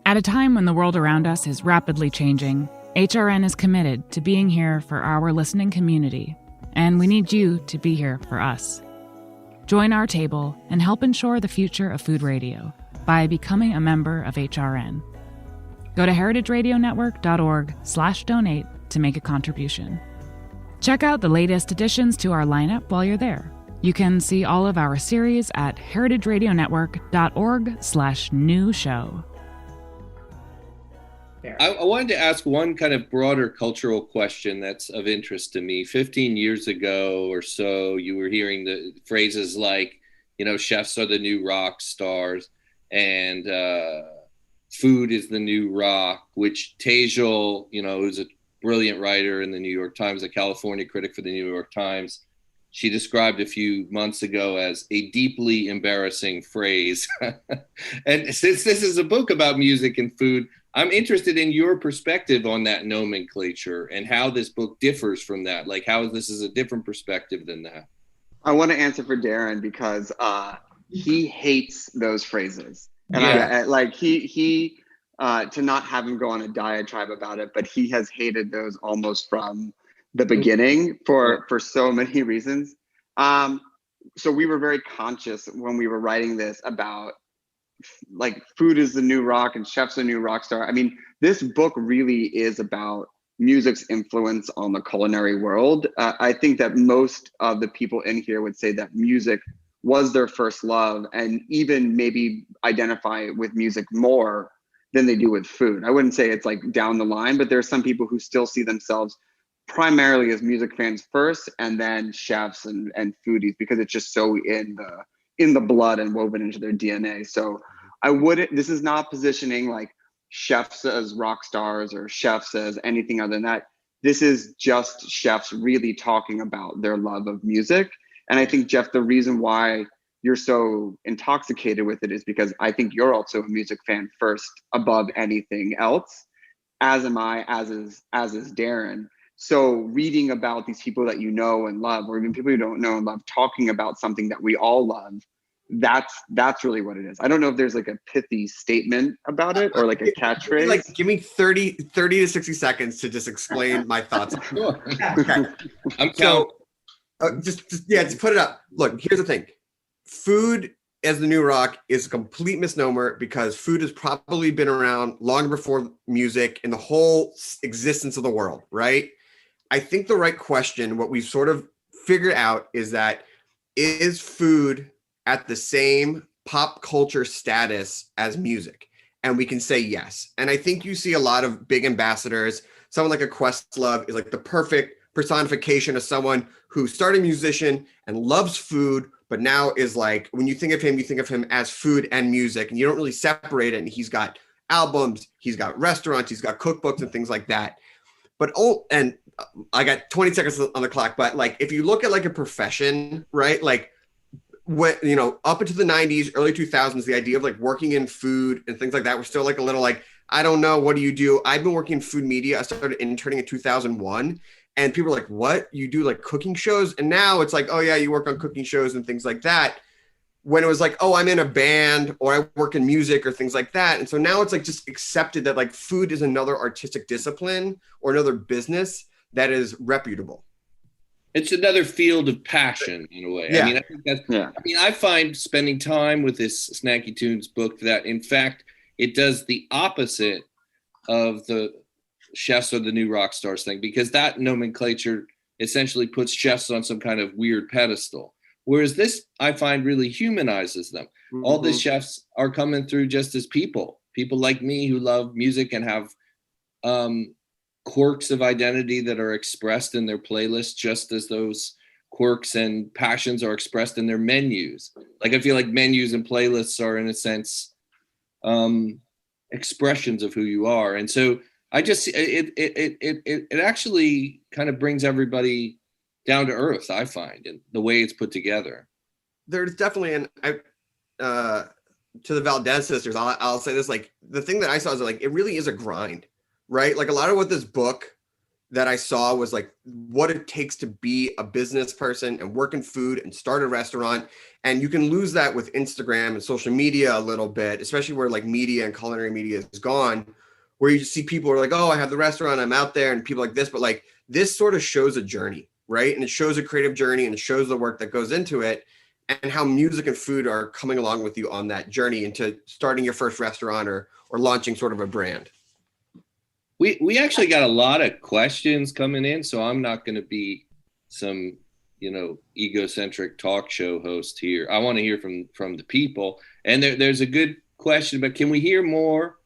At a time when the world around us is rapidly changing, HRN is committed to being here for our listening community, and we need you to be here for us. Join our table and help ensure the future of food radio by becoming a member of HRN. Go to heritageradionetwork.org/donate to make a contribution. Check out the latest additions to our lineup while you're there. You can see all of our series at heritageradionetwork.org/new show. I wanted to ask one kind of broader cultural question that's of interest to me. 15 years ago or so, you were hearing the phrases like, chefs are the new rock stars and food is the new rock, which Tejal, who's a brilliant writer in the New York Times, a California critic for the New York Times, she described a few months ago as a deeply embarrassing phrase. And since this is a book about music and food, I'm interested in your perspective on that nomenclature and how this book differs from that. Like how this is a different perspective than that. I want to answer for Darren because he hates those phrases. And he to not have him go on a diatribe about it, but he has hated those almost from the beginning for so many reasons. So we were very conscious when we were writing this about like food is the new rock and chef's the new rock star. I mean, this book really is about music's influence on the culinary world. I think that most of the people in here would say that music was their first love and even maybe identify with music more than they do with food. I wouldn't say it's like down the line, but there are some people who still see themselves primarily as music fans first and then chefs and foodies because it's just so in the blood and woven into their DNA. So this is not positioning like chefs as rock stars or chefs as anything other than that. This is just chefs really talking about their love of music. And I think, Jeff, the reason why you're so intoxicated with it is because I think you're also a music fan first above anything else, as am I, as is Darren. So reading about these people that you know and love, or even people you don't know and love, talking about something that we all love, that's really what it is. I don't know if there's like a pithy statement about it or like a catchphrase. Give me 30 to 60 seconds to just explain my thoughts. Sure. Okay. Just put it up. Look, here's the thing. Food as the new rock is a complete misnomer because food has probably been around long before music and the whole existence of the world, right? I think the right question, what we've sort of figured out is that is food at the same pop culture status as music? And we can say yes. And I think you see a lot of big ambassadors. Someone like a Questlove is like the perfect personification of someone who started a musician and loves food, but now is like, when you think of him as food and music, and you don't really separate it. And he's got albums, he's got restaurants, he's got cookbooks and things like that. But and I got 20 seconds on the clock, but like, if you look at like a profession, right? Like when, up into the 90s, early 2000s, the idea of like working in food and things like that were still like a little like, I don't know, what do you do? I've been working in food media. I started interning in 2001. And people are like, what? You do like cooking shows? And now it's like, oh yeah, you work on cooking shows and things like that. When it was like, oh, I'm in a band or I work in music or things like that. And so now it's like just accepted that like food is another artistic discipline or another business that is reputable. It's another field of passion in a way. Yeah. I mean, I think that's, I find spending time with this Snacky Tunes book that in fact, it does the opposite of the chefs are the new rock stars thing, because that nomenclature essentially puts chefs on some kind of weird pedestal. Whereas this, I find, really humanizes them. Mm-hmm. All the chefs are coming through just as people like me who love music and have quirks of identity that are expressed in their playlists, just as those quirks and passions are expressed in their menus. Like, I feel like menus and playlists are, in a sense, expressions of who you are. And so I just, it actually kind of brings everybody down to earth, I find, in the way it's put together. There's definitely, to the Valdez sisters, I'll say this, like, the thing that I saw is like, it really is a grind, right? Like, a lot of what this book that I saw was like what it takes to be a business person and work in food and start a restaurant. And you can lose that with Instagram and social media a little bit, especially where like media and culinary media is gone, where you just see people are like, oh, I have the restaurant, I'm out there, and people like this. But like, this sort of shows a journey, right? And it shows a creative journey and it shows the work that goes into it and how music and food are coming along with you on that journey into starting your first restaurant or launching sort of a brand. We actually got a lot of questions coming in, so I'm not going to be some, egocentric talk show host here. I want to hear from the people. And there's a good question, but can we hear more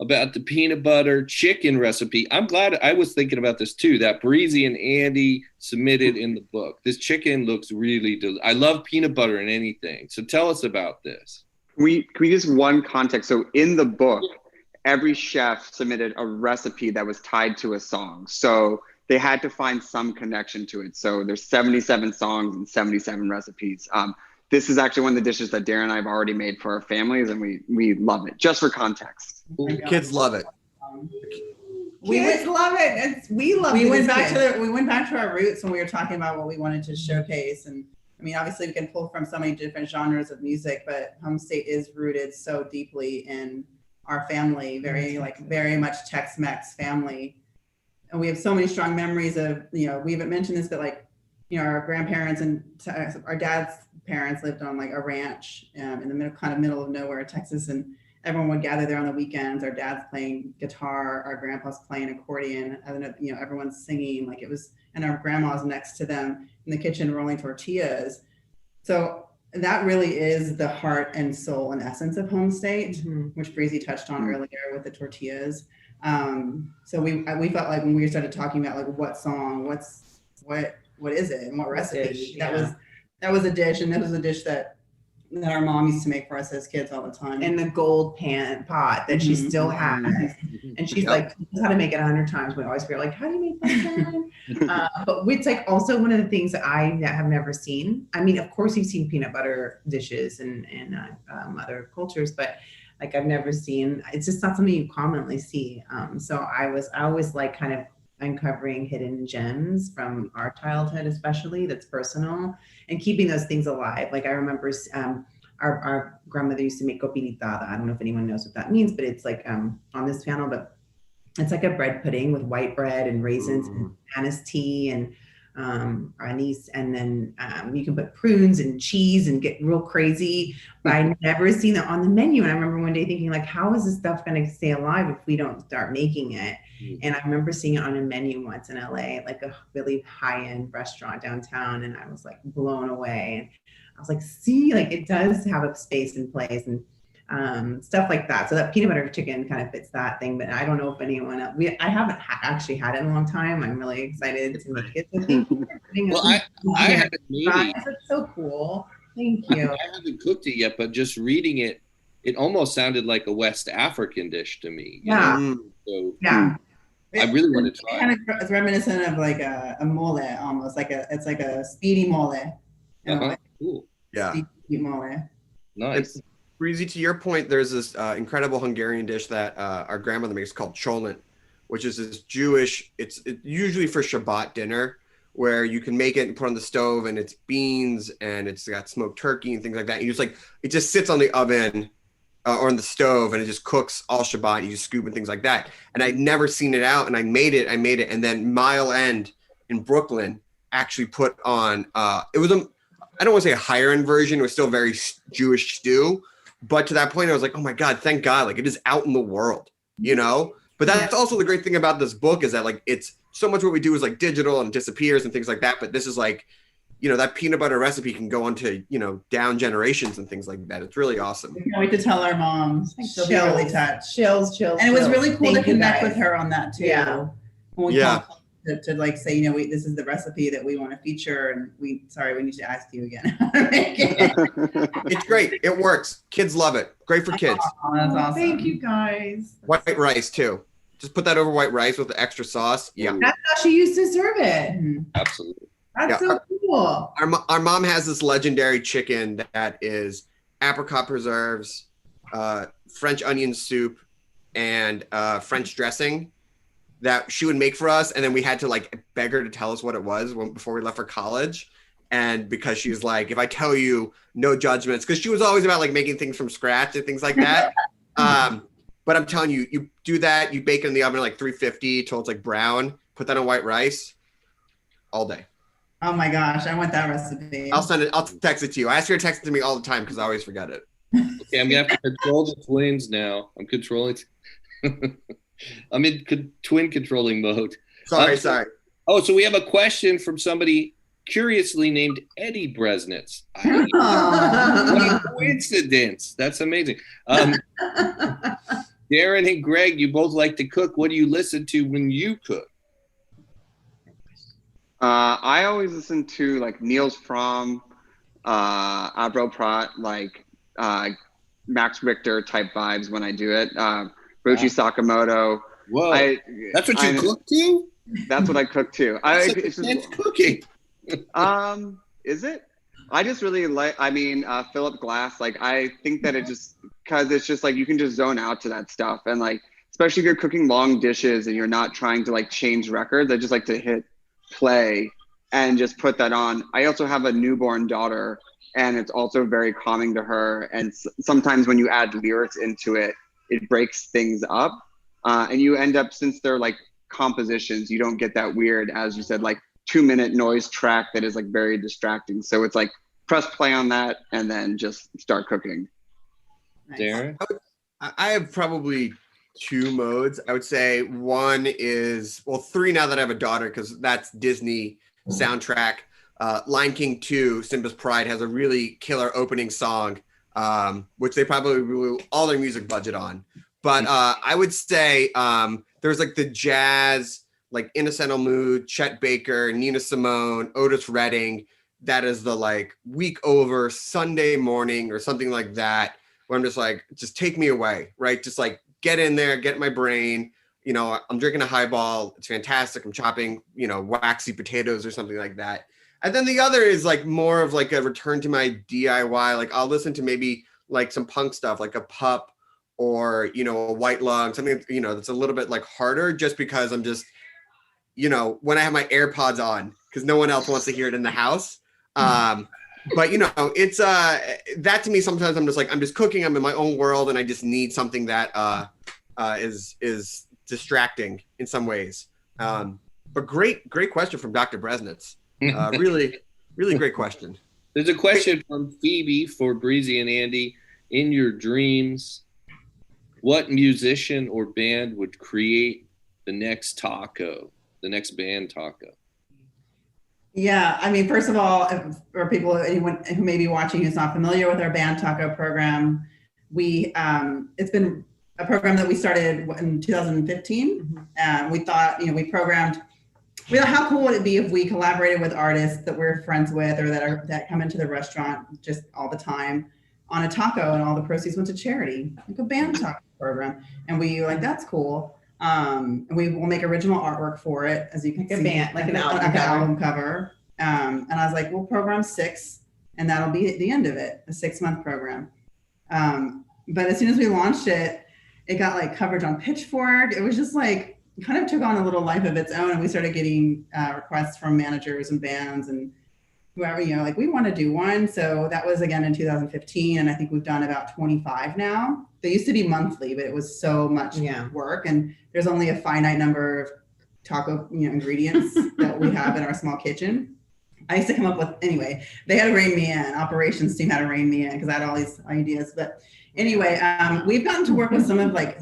about the peanut butter chicken recipe? I'm glad I was thinking about this too, that Breezy and Andy submitted in the book. This chicken looks really I love peanut butter in anything. So tell us about this. Can we just one context? So in the book, every chef submitted a recipe that was tied to a song. So they had to find some connection to it. So there's 77 songs and 77 recipes. This is actually one of the dishes that Darren and I have already made for our families, and we love it, just for context. Kids love it. Kids love it. We love it. We went back to our roots when we were talking about what we wanted to showcase. And I mean, obviously we can pull from so many different genres of music, but Homestate is rooted so deeply in our family, very much Tex-Mex family. And we have so many strong memories of, we haven't mentioned this, but our grandparents and our dad's parents lived on like a ranch in the middle of nowhere, Texas. And everyone would gather there on the weekends. Our dad's playing guitar, our grandpa's playing accordion, everyone's singing and our grandma's next to them in the kitchen rolling tortillas. So that really is the heart and soul and essence of Homestate, which Breezy touched on earlier with the tortillas. So we felt like when we started talking about like what song, what is it, and what recipe, that was a dish, and that was a dish that our mom used to make for us as kids all the time. And the gold pot that she still has. And she's like, how to make it 100 times. We always feel like, how do you make that? But it's like also one of the things that I have never seen. I mean, of course you've seen peanut butter dishes in other cultures, but like I've never seen, it's just not something you commonly see. So I always like kind of uncovering hidden gems from our childhood, especially that's personal, and keeping those things alive. Like I remember our grandmother used to make copinitada. I don't know if anyone knows what that means, but it's like on this panel, but it's like a bread pudding with white bread and raisins and anise tea and anise, and then you can put prunes and cheese and get real crazy. But I never seen it on the menu, and I remember one day thinking like, how is this stuff going to stay alive if we don't start making it? And I remember seeing it on a menu once in LA, like a really high-end restaurant downtown, and I was like blown away. And I was like, see, like it does have a space and place and stuff like that. So that peanut butter chicken kind of fits that thing, but I don't know if anyone else, I haven't actually had it in a long time. I'm really excited to make it. Well, I haven't made it. It's so cool. Thank you. I haven't cooked it yet, but just reading it, it almost sounded like a West African dish to me. So, I really want to try. It's reminiscent of like a mole, almost it's like a speedy mole. Cool. Yeah. Speedy mole. Nice. Breezy, to your point, there's this incredible Hungarian dish that our grandmother makes called cholent, which is this Jewish. It's usually for Shabbat dinner, where you can make it and put on the stove, and it's beans and it's got smoked turkey and things like that. And you just it just sits on the oven. Or on the stove, and it just cooks all Shabbat. You just scoop and things like that. And I'd never seen it out, and I made it. And then Mile End in Brooklyn actually put on. It was I don't want to say a higher end version. It was still very Jewish stew, but to that point, I was like, oh my God, thank God, like it is out in the world, But that's also the great thing about this book is that like it's so much what we do is like digital and disappears and things like that. But this is like, that peanut butter recipe can go on to, down generations and things like that. It's really awesome. We can't wait to tell our moms. She'll be really touched. Chills. And it was really cool to connect with her on that too. Yeah. When we called to like say, this is the recipe that we want to feature, and we need to ask you again how to make it. It's great. It works. Kids love it. Great for kids. Oh, that's awesome. Thank you guys. White rice too. Just put that over white rice with the extra sauce. Yeah. That's how she used to serve it. Absolutely. That's so cool. Our mom has this legendary chicken that is apricot preserves, French onion soup, and French dressing that she would make for us. And then we had to like beg her to tell us what it was before we left for college. And because she was like, if I tell you, no judgments, because she was always about like making things from scratch and things like that. But I'm telling you, you do that, you bake it in the oven at like 350 till it's like brown, put that on white rice all day. Oh my gosh, I want that recipe. I'll send it. I'll text it to you. I ask her to text it to me all the time because I always forget it. Okay, I'm gonna have to control the twins now. I'm controlling. I'm in twin controlling mode. Sorry. Oh, so we have a question from somebody curiously named Eddie Bresnitz. What a coincidence. That's amazing. Darren and Greg, you both like to cook. What do you listen to when you cook? I always listen to like Niels Fromm, Abro Pratt, like Max Richter type vibes when I do it. Roshi Sakamoto. Whoa, that's what you cook to? That's what I cook too. It's just cooking. Is it? I just really like, Philip Glass. Like, I think that it just, because it's just like you can just zone out to that stuff. And like, especially if you're cooking long dishes and you're not trying to like change records, I just like to hit play and just put that on. I also have a newborn daughter, and it's also very calming to her. And sometimes when you add lyrics into it, it breaks things up. And you end up, since they're like compositions, you don't get that weird, as you said, like 2-minute noise track that is like very distracting. So it's like press play on that and then just start cooking. Darren? I have probably 2 modes. I would say one is, well, 3 now that I have a daughter, because that's Disney soundtrack. Lion King 2, Simba's Pride, has a really killer opening song, which they probably blew all their music budget on. But I would say there's like the jazz, like Innocent Mood, Chet Baker, Nina Simone, Otis Redding. That is the like week over Sunday morning or something like that, where I'm just like, just take me away, right? Just like get in there, get my brain. You know, I'm drinking a highball. It's fantastic. I'm chopping, waxy potatoes or something like that. And then the other is like more of like a return to my DIY. Like I'll listen to maybe like some punk stuff, like a Pup or, a White Lung, something, that's a little bit like harder, just because I'm just, when I have my AirPods on, because no one else wants to hear it in the house. But it's that to me, sometimes I'm just like, I'm just cooking, I'm in my own world, and I just need something that is distracting in some ways. But great question from Dr. Bresnitz. Really, really great question. There's a question from Phoebe for Breezy and Andy. In your dreams, what musician or band would create the next taco, the next band taco? Yeah, first of all, for anyone who may be watching who's not familiar with our band taco program, it's been a program that we started in 2015. We thought, we thought, how cool would it be if we collaborated with artists that we're friends with or that come into the restaurant just all the time on a taco, and all the proceeds went to charity, like a band taco program. And we were like, that's cool. And we will make original artwork for it, as you can see, like an album cover. And I was like, we'll program 6, and that'll be the end of it, a 6-month program. But as soon as we launched it, it got like coverage on Pitchfork. It was just like, it kind of took on a little life of its own, and we started getting requests from managers and bands and whoever, like, we want to do one. So that was again in 2015, and I think we've done about 25 now. They used to be monthly, but it was so much work, and there's only a finite number of taco ingredients that we have in our small kitchen. I used to come up with, anyway, they had to rein me in. Operations team had to rein me in because I had all these ideas. But anyway, we've gotten to work with some of like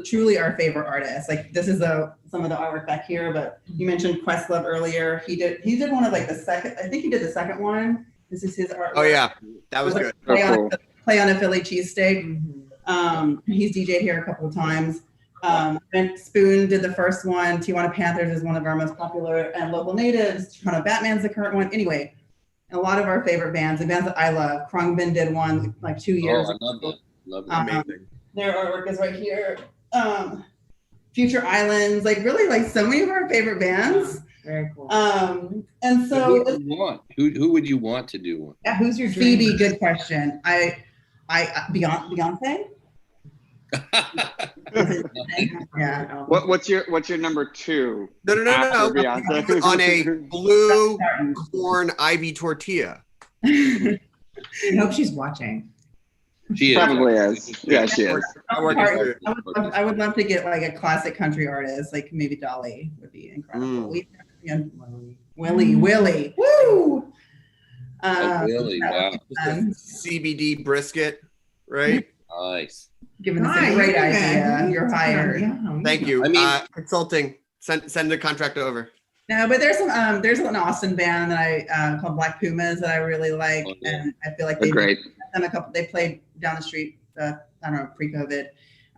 truly our favorite artists. Like this is some of the artwork back here, but you mentioned Questlove earlier. He did one of like the second, I think he did the second one. This is his artwork. Oh yeah, that was good. Play on a Philly cheesesteak. He's DJ'd here a couple of times. Brent Spoon did the first one. Tijuana Panthers is one of our most popular and local natives. Toronto Batman's the current one. Anyway, a lot of our favorite bands, the bands that I love. Krungbin did one like 2 years ago. I love that. Love that. Amazing. Their artwork is right here. Future Islands, like really like so many of our favorite bands. Very cool. And so who would you want to do one? Yeah, who's your dream? Phoebe, good question. Beyonce? Yeah. What's your number 2? No. On a blue corn Ivy tortilla. I hope she's watching. She is. Probably is. Yeah, she is. I would love to get like a classic country artist, like maybe Dolly would be incredible. Willie. Woo! Willie, wow. CBD brisket, right? Nice. giving us a great idea. You're hired. Thank you. I mean, consulting. Send the contract over. No, but there's an Austin band that I called Black Pumas that I really like, and I feel like they've done a couple. They played down the street. I don't know, pre-COVID.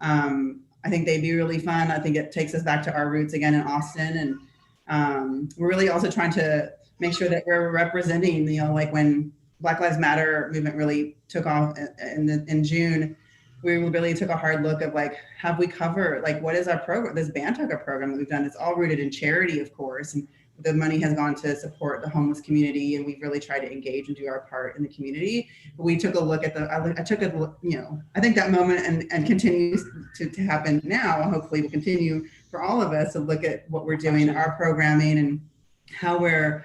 I think they'd be really fun. I think it takes us back to our roots again in Austin, and we're really also trying to make sure that we're representing. Like when Black Lives Matter movement really took off in June, we really took a hard look of like, have we covered, like, what is our program, this Bantucker program that we've done? It's all rooted in charity, of course, and the money has gone to support the homeless community, and we've really tried to engage and do our part in the community. But we took a look at I think that moment and continues to happen now. Hopefully will continue for all of us to look at what we're doing, our programming, and how are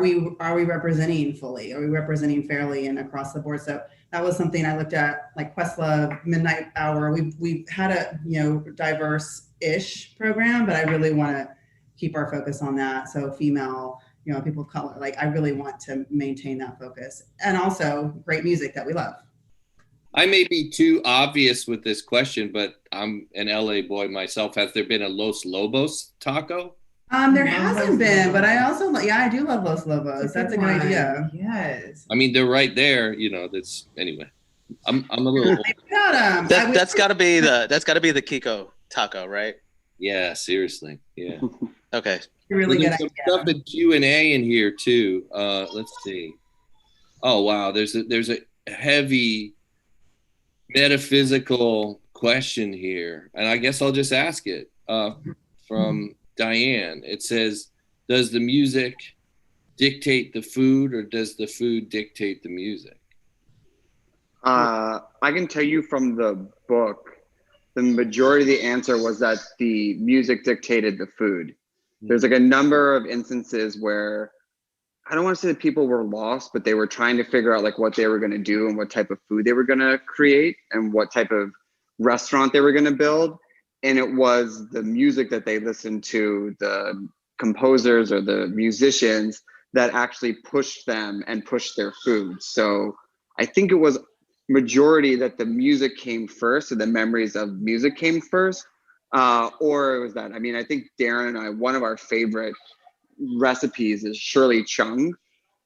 we representing fully? Are we representing fairly and across the board? So that was something I looked at, like Questlove, Midnight Hour. We've had a diverse-ish program, but I really want to keep our focus on that. So female, people of color. Like I really want to maintain that focus, and also great music that we love. I may be too obvious with this question, but I'm an LA boy myself. Has there been a Los Lobos taco? There hasn't been, but I also, I do love Los Lobos. That's a good idea. Yes. I mean, they're right there. That's anyway. I'm a little. That's got to be the Kiko taco, right? Yeah, seriously. Yeah. Okay. Really good some stuff in Q&A in here too. Let's see. Oh wow, there's a heavy metaphysical question here, and I guess I'll just ask it from Diane. It says, does the music dictate the food, or does the food dictate the music? I can tell you from the book, the majority of the answer was that the music dictated the food. There's like a number of instances where I don't want to say that people were lost, but they were trying to figure out like what they were going to do and what type of food they were going to create and what type of restaurant they were going to build. And it was the music that they listened to, the composers or the musicians, that actually pushed them and pushed their food. So I think it was majority that the music came first, and the memories of music came first, or it was that. I mean, I think Darren and I, one of our favorite recipes is Shirley Chung.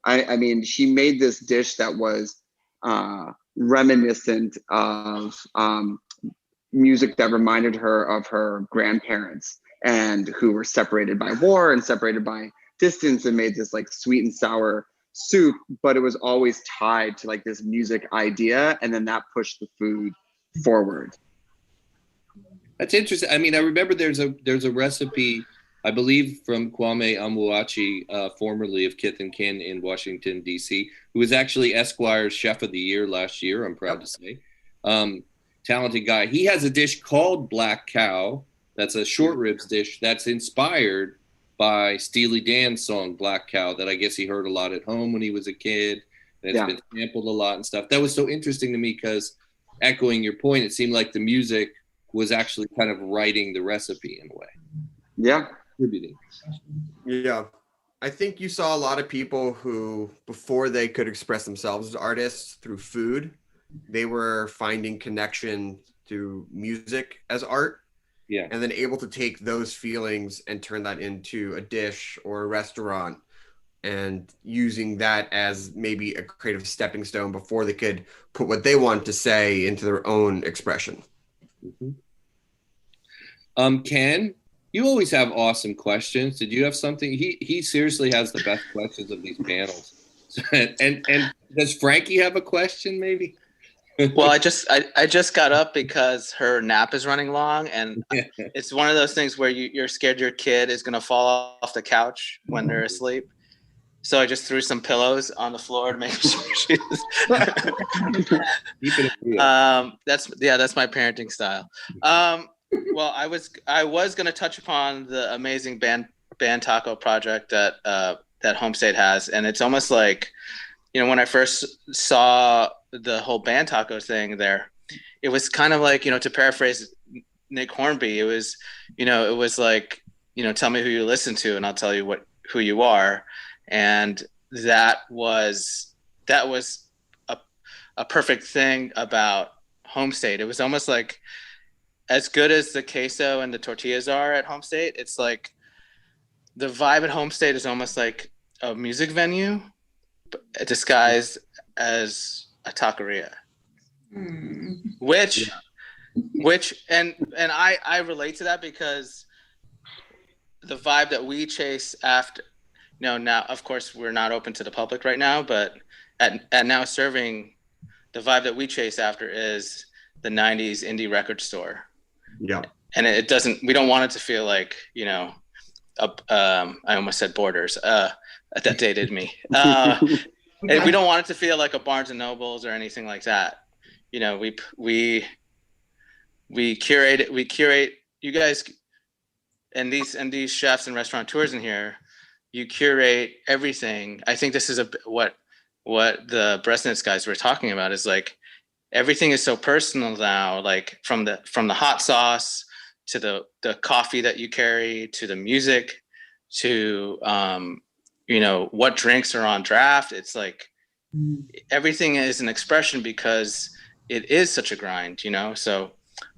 I mean, she made this dish that was reminiscent of music that reminded her of her grandparents, and who were separated by war and separated by distance, and made this like sweet and sour soup, but it was always tied to like this music idea, and then that pushed the food forward. That's interesting. I mean, I remember there's a recipe, I believe, from Kwame Amuachi, formerly of Kith and Kin in Washington, D.C., who was actually Esquire's Chef of the Year last year, I'm proud to say. Talented guy. He has a dish called Black Cow. That's a short ribs dish that's inspired by Steely Dan's song Black Cow, that I guess he heard a lot at home when he was a kid. And it's been sampled a lot and stuff. That was so interesting to me because, echoing your point, it seemed like the music was actually kind of writing the recipe in a way. Yeah. Contributing. Yeah. I think you saw a lot of people who, before they could express themselves as artists through food, they were finding connection through music as art. Yeah. And then able to take those feelings and turn that into a dish or a restaurant, and using that as maybe a creative stepping stone before they could put what they want to say into their own expression. Mm-hmm. Ken, you always have awesome questions. Did you have something? He seriously has the best questions of these panels. and does Frankie have a question maybe? Well, I just got up because her nap is running long, and it's one of those things where you're scared your kid is going to fall off the couch when they're asleep. So I just threw some pillows on the floor to make sure she's. That's my parenting style. Well, I was going to touch upon the amazing band taco project that Homestate has, and it's almost like, when I first saw the whole band taco thing there, it was kind of like, to paraphrase Nick Hornby, it was like, tell me who you listen to and I'll tell you who you are. And that was a perfect thing about Homestate. It was almost like, as good as the queso and the tortillas are at Homestate, it's like the vibe at Homestate is almost like a music venue disguised as a taqueria. Which and I relate to that, because the vibe that we chase after, now of course we're not open to the public right now, but at Now Serving, the vibe that we chase after is the 90s indie record store. Yeah. And we don't want it to feel like, I almost said Borders. That dated me. And we don't want it to feel like a Barnes and Nobles or anything like that. We curate you guys, and these chefs and restaurateurs in here, you curate everything. I think this is what the Bresnitz guys were talking about, is like everything is so personal now, like from the hot sauce to the coffee that you carry, to the music, to what drinks are on draft. It's like everything is an expression, because it is such a grind, so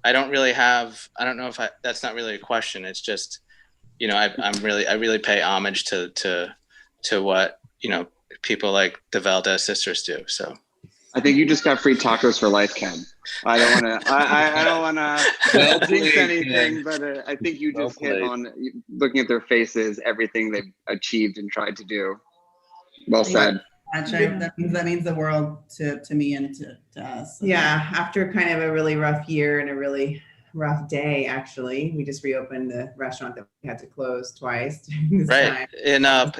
I don't know if that's not really a question. It's just, I really pay homage to what, people like the Valdez sisters do. So I think you just got free tacos for life, Ken. I don't want to jinx anything, but I think you just hit on, looking at their faces, everything they've achieved and tried to do. Well said. That means the world to me and to us. Yeah, after kind of a really rough year and a really rough day, actually, we just reopened the restaurant that we had to close twice during this time.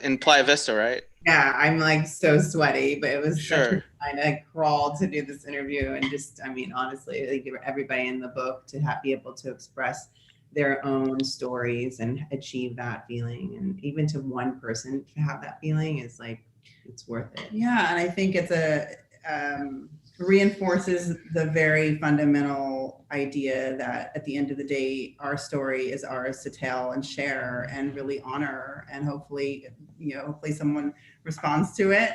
In Playa Vista, right? Yeah, I'm like so sweaty, but it was Sure. such a grind. I crawled to do this interview, and just, honestly, like, everybody in the book to be able to express their own stories and achieve that feeling, and even to one person to have that feeling is like, it's worth it. Yeah, and I think it's reinforces the very fundamental idea that at the end of the day, our story is ours to tell and share and really honor, and hopefully someone responds to it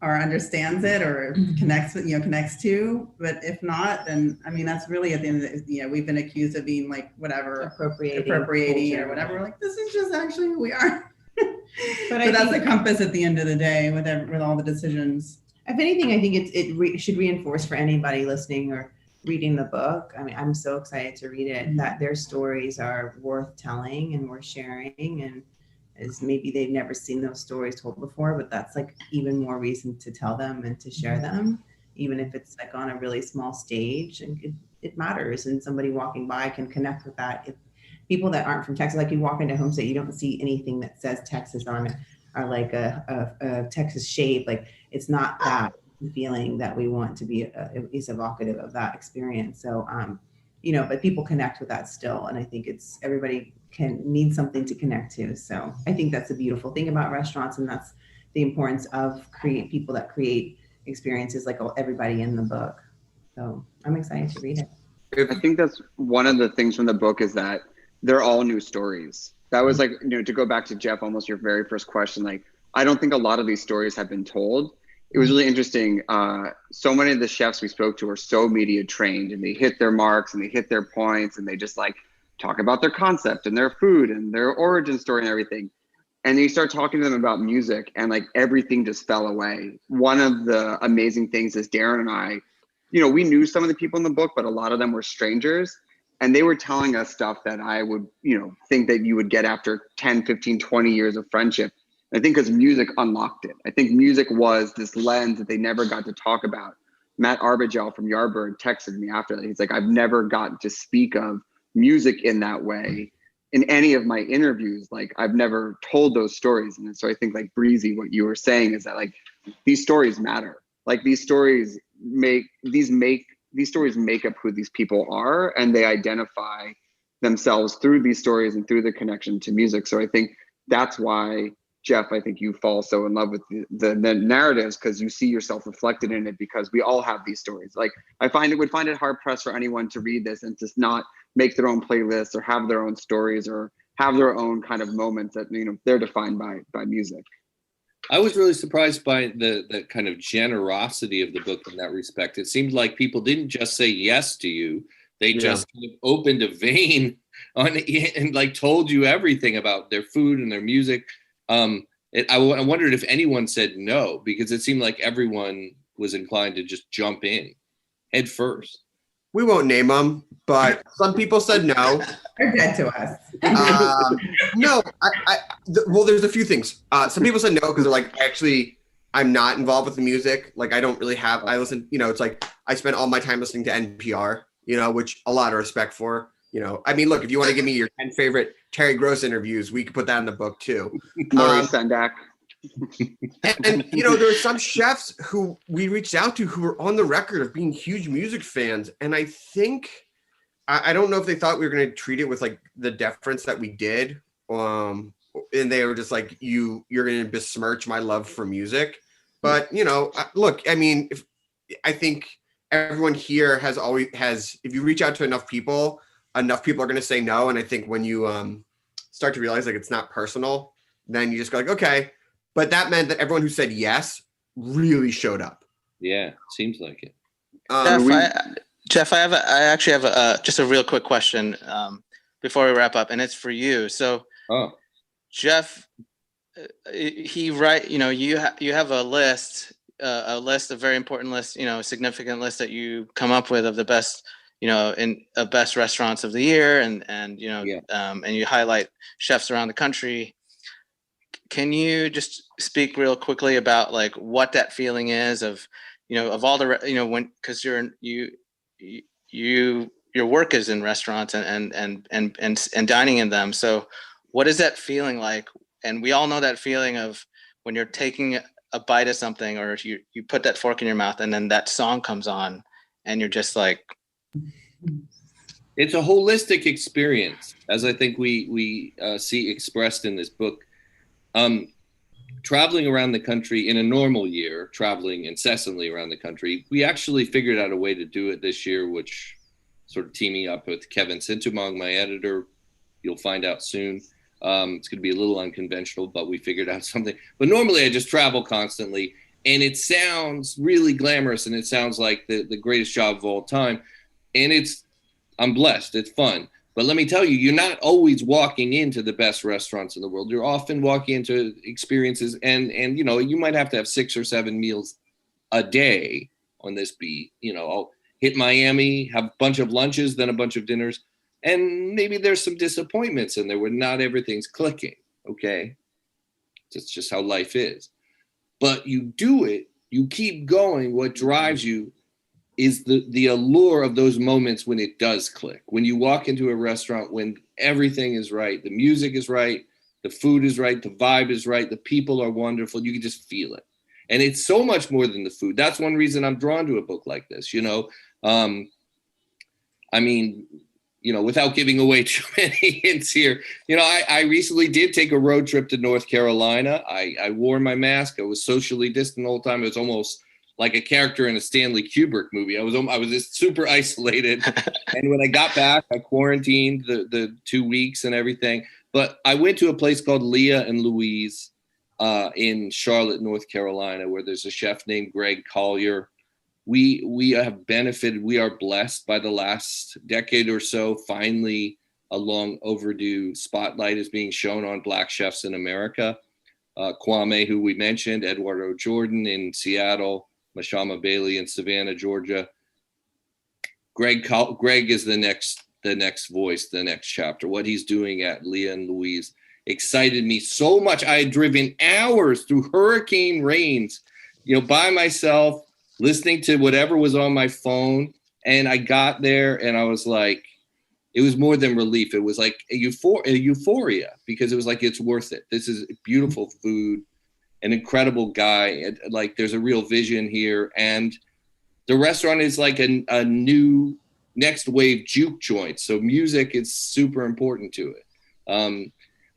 or understands it or connects to. But if not, then that's really at the end of the, we've been accused of being like whatever, appropriating or whatever. We're like, this is just actually who we are. But that's the compass at the end of the day with all the decisions. If anything, I think it should reinforce for anybody listening or reading the book. I'm so excited to read it, that their stories are worth telling and worth sharing, and as maybe they've never seen those stories told before, but that's like even more reason to tell them and to share them, even if it's like on a really small stage, and it matters, and somebody walking by can connect with that. If people that aren't from Texas, like you walk into Homestate, you don't see anything that says Texas on it, or like a Texas shade. Like, it's not that feeling that we want to be is evocative of that experience. So, but people connect with that still. And I think everybody need something to connect to. So I think that's a beautiful thing about restaurants. And that's the importance of people that create experiences like everybody in the book. So I'm excited to read it. I think that's one of the things from the book, is that they're all new stories. That was like, to go back to Jeff, almost your very first question, like, I don't think a lot of these stories have been told. It was really interesting. So many of the chefs we spoke to are so media trained, and they hit their marks and they hit their points, and they just like talk about their concept and their food and their origin story and everything. And then you start talking to them about music, and like everything just fell away. One of the amazing things is Darren and I, we knew some of the people in the book, but a lot of them were strangers. And they were telling us stuff that I would, think that you would get after 10, 15, 20 years of friendship. I think because music unlocked it. I think music was this lens that they never got to talk about. Matt Arbogel from Yardbird texted me after that. He's like, I've never gotten to speak of music in that way in any of my interviews. Like, I've never told those stories. And so I think, like, Breezy, what you were saying is that, like, these stories matter. Like, these stories make up who these people are, and they identify themselves through these stories and through the connection to music. So I think that's why, Jeff, I think you fall so in love with the narratives, because you see yourself reflected in it, because we all have these stories. Like, I would find it hard pressed for anyone to read this and just not make their own playlists or have their own stories or have their own kind of moments that, they're defined by music. I was really surprised by the kind of generosity of the book in that respect. It seemed like people didn't just say yes to you; they just kind of opened a vein on it and like told you everything about their food and their music. I wondered if anyone said no, because it seemed like everyone was inclined to just jump in head first. We won't name them, but some people said no. They're dead to us. No, well, there's a few things. Some people said no because they're like, actually, I'm not involved with the music. Like, I don't really have, I listen, it's like, I spend all my time listening to NPR, which a lot of respect for, I mean, look, if you want to give me your 10 favorite Terry Gross interviews, we could put that in the book too. Murray Sendak. And there were some chefs who we reached out to who were on the record of being huge music fans. And I think, I don't know if they thought we were going to treat it with like the deference that we did. And they were just like, you're going to besmirch my love for music. But, look, I mean, I think everyone here has, if you reach out to enough people are going to say no. And I think when you start to realize like it's not personal, then you just go like, okay. But that meant that everyone who said yes really showed up. Yeah, seems like it. Jeff, I actually have just a real quick question before we wrap up, and it's for you. So, Jeff, you have a list, a very important list, significant list that you come up with of the best, best restaurants of the year, and you highlight chefs around the country. Can you just speak real quickly about like what that feeling is of all the because your work is in restaurants and dining in them. So what is that feeling like? And we all know that feeling of when you're taking a bite of something, or if you put that fork in your mouth and then that song comes on and you're just like. It's a holistic experience, as I think we see expressed in this book. Traveling around the country in a normal year, traveling incessantly around the country, we actually figured out a way to do it this year, which sort of teaming up with Kevin Sintumong, my editor, you'll find out soon. It's going to be a little unconventional, but we figured out something. But normally I just travel constantly, and it sounds really glamorous, and it sounds like the greatest job of all time. And I'm blessed. It's fun. But let me tell you, you're not always walking into the best restaurants in the world. You're often walking into experiences, and you might have to have 6 or 7 meals a day on this beat. I'll hit Miami, have a bunch of lunches, then a bunch of dinners, and maybe there's some disappointments in there where not everything's clicking. Okay, that's just how life is. But you do it. You keep going. What drives you is the allure of those moments when it does click. When you walk into a restaurant, when everything is right, the music is right, the food is right, the vibe is right, the people are wonderful, you can just feel it. And it's so much more than the food. That's one reason I'm drawn to a book like this, without giving away too many hints here. I recently did take a road trip to North Carolina. I wore my mask. I was socially distant the whole time. It was almost like a character in a Stanley Kubrick movie. I was just super isolated. And when I got back, I quarantined the 2 weeks and everything. But I went to a place called Leah and Louise in Charlotte, North Carolina, where there's a chef named Greg Collier. We have benefited. We are blessed by the last decade or so. Finally, a long overdue spotlight is being shown on Black chefs in America. Kwame, who we mentioned, Eduardo Jordan in Seattle, Mashama Bailey in Savannah, Georgia. Greg is the next voice, the next chapter. What he's doing at Leah and Louise excited me so much. I had driven hours through hurricane rains, by myself, listening to whatever was on my phone. And I got there and I was like, it was more than relief. It was like a euphoria, because it was like, it's worth it. This is beautiful food. An incredible guy. Like, there's a real vision here, and the restaurant is like a new next wave juke joint. So music is super important to it.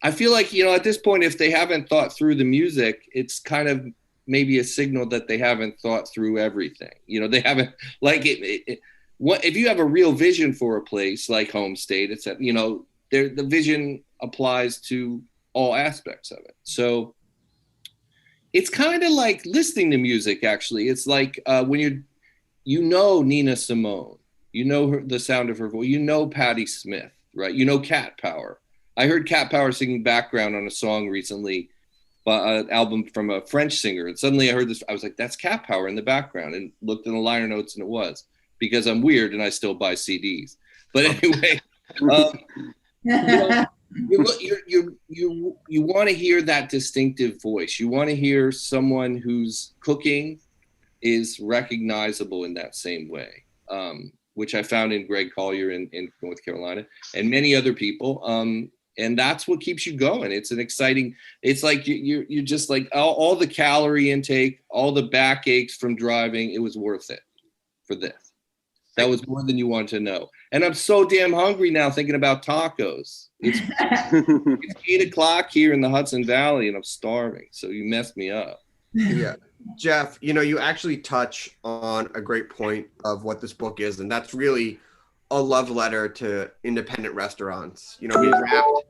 I feel like, at this point, if they haven't thought through the music, it's kind of maybe a signal that they haven't thought through everything. They haven't, like, what if you have a real vision for a place like Homestate? It's that, the vision applies to all aspects of it. So it's kind of like listening to music, actually. It's like when you know Nina Simone, you know the sound of her voice, you know Patti Smith, right? You know Cat Power. I heard Cat Power singing background on a song recently, an album from a French singer. And suddenly I heard this, I was like, that's Cat Power in the background, and looked in the liner notes, and it was, because I'm weird and I still buy CDs. But anyway, you want to hear that distinctive voice. You want to hear someone whose cooking is recognizable in that same way, which I found in Greg Collier in North Carolina and many other people. And that's what keeps you going. It's an exciting, it's like you're just like all the calorie intake, all the backaches from driving, it was worth it for this. That was more than you want to know. And I'm so damn hungry now thinking about tacos. It's 8:00 here in the Hudson Valley and I'm starving. So you messed me up. Yeah. Jeff, you actually touch on a great point of what this book is. And that's really a love letter to independent restaurants. We wrapped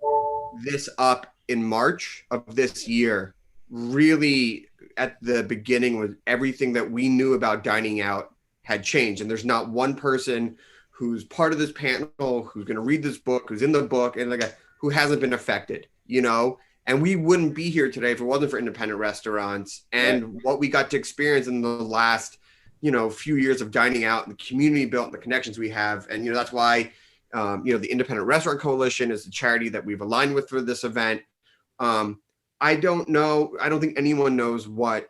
this up in March of this year, really at the beginning with everything that we knew about dining out had changed. And there's not one person who's part of this panel who's going to read this book, who's in the book, and who hasn't been affected, And we wouldn't be here today if it wasn't for independent restaurants and what we got to experience in the last few years of dining out and the community built and the connections we have. And, that's why, the Independent Restaurant Coalition is the charity that we've aligned with for this event. I don't think anyone knows what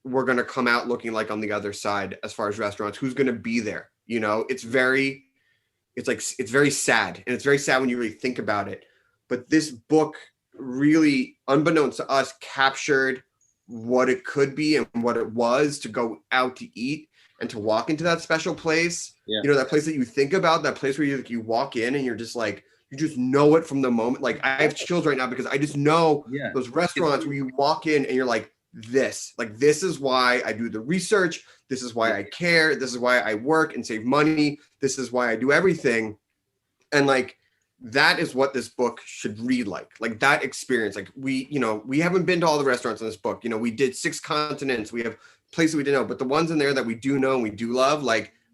we're going to come out looking like on the other side as far as restaurants, who's going to be there. It's very sad. And it's very sad when you really think about it. But this book really, unbeknownst to us, captured what it could be and what it was to go out to eat and to walk into that special place. Yeah. That place that you think about, that place where you walk in and you're just like, you just know it from the moment. Like I have chills right now because I just know those restaurants where you walk in and you're like, this is why I do the research. This is why I care. This is why I work and save money. This is why I do everything. And that is what this book should read like that experience. We haven't been to all the restaurants in this book. We did 6 continents. We have places we didn't know, but the ones in there that we do know and we do love,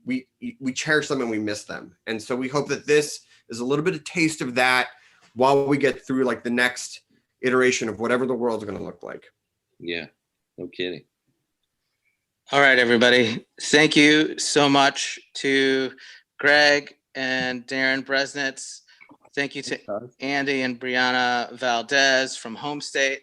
we cherish them and we miss them. And so we hope that this is a little bit of taste of that while we get through the next iteration of whatever the world's going to look like. Yeah, no kidding. All right, everybody. Thank you so much to Greg and Darren Bresnitz. Thank you to Andy and Brianna Valdez from Homestate.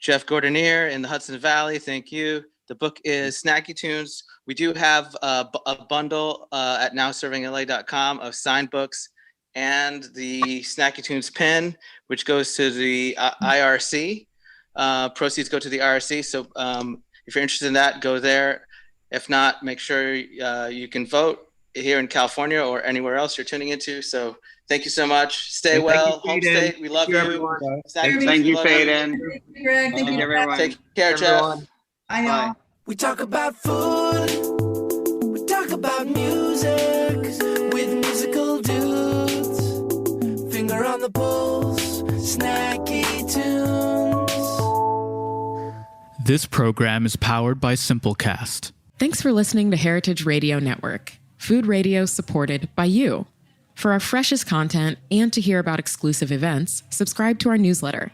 Jeff Gordinier in the Hudson Valley, thank you. The book is Snacky Tunes. We do have a bundle at nowservingla.com of signed books and the Snacky Tunes pin, which goes to the IRC. Proceeds go to the IRC. So if you're interested in that, go there. If not, make sure you can vote here in California or anywhere else you're tuning into. So thank you so much. Stay well. Homestate, we love you. Thank you, Faden. Thank you, Greg. Thank you, everyone. Take care, Jeff. Bye, y'all. We talk about food. We talk about music with musical dudes. Finger on the pulse, snacky tunes. This program is powered by Simplecast. Thanks for listening to Heritage Radio Network, food radio supported by you. For our freshest content and to hear about exclusive events, subscribe to our newsletter.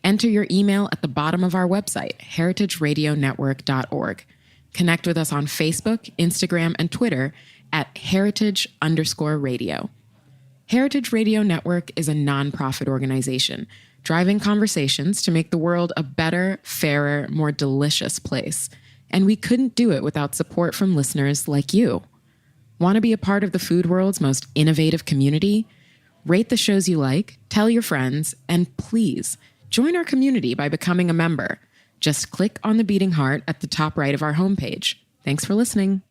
Enter your email at the bottom of our website, heritageradionetwork.org. Connect with us on Facebook, Instagram, and Twitter at heritage_radio. Heritage Radio Network is a nonprofit organization driving conversations to make the world a better, fairer, more delicious place. And we couldn't do it without support from listeners like you. Want to be a part of the food world's most innovative community? Rate the shows you like, tell your friends, and please join our community by becoming a member. Just click on the beating heart at the top right of our homepage. Thanks for listening.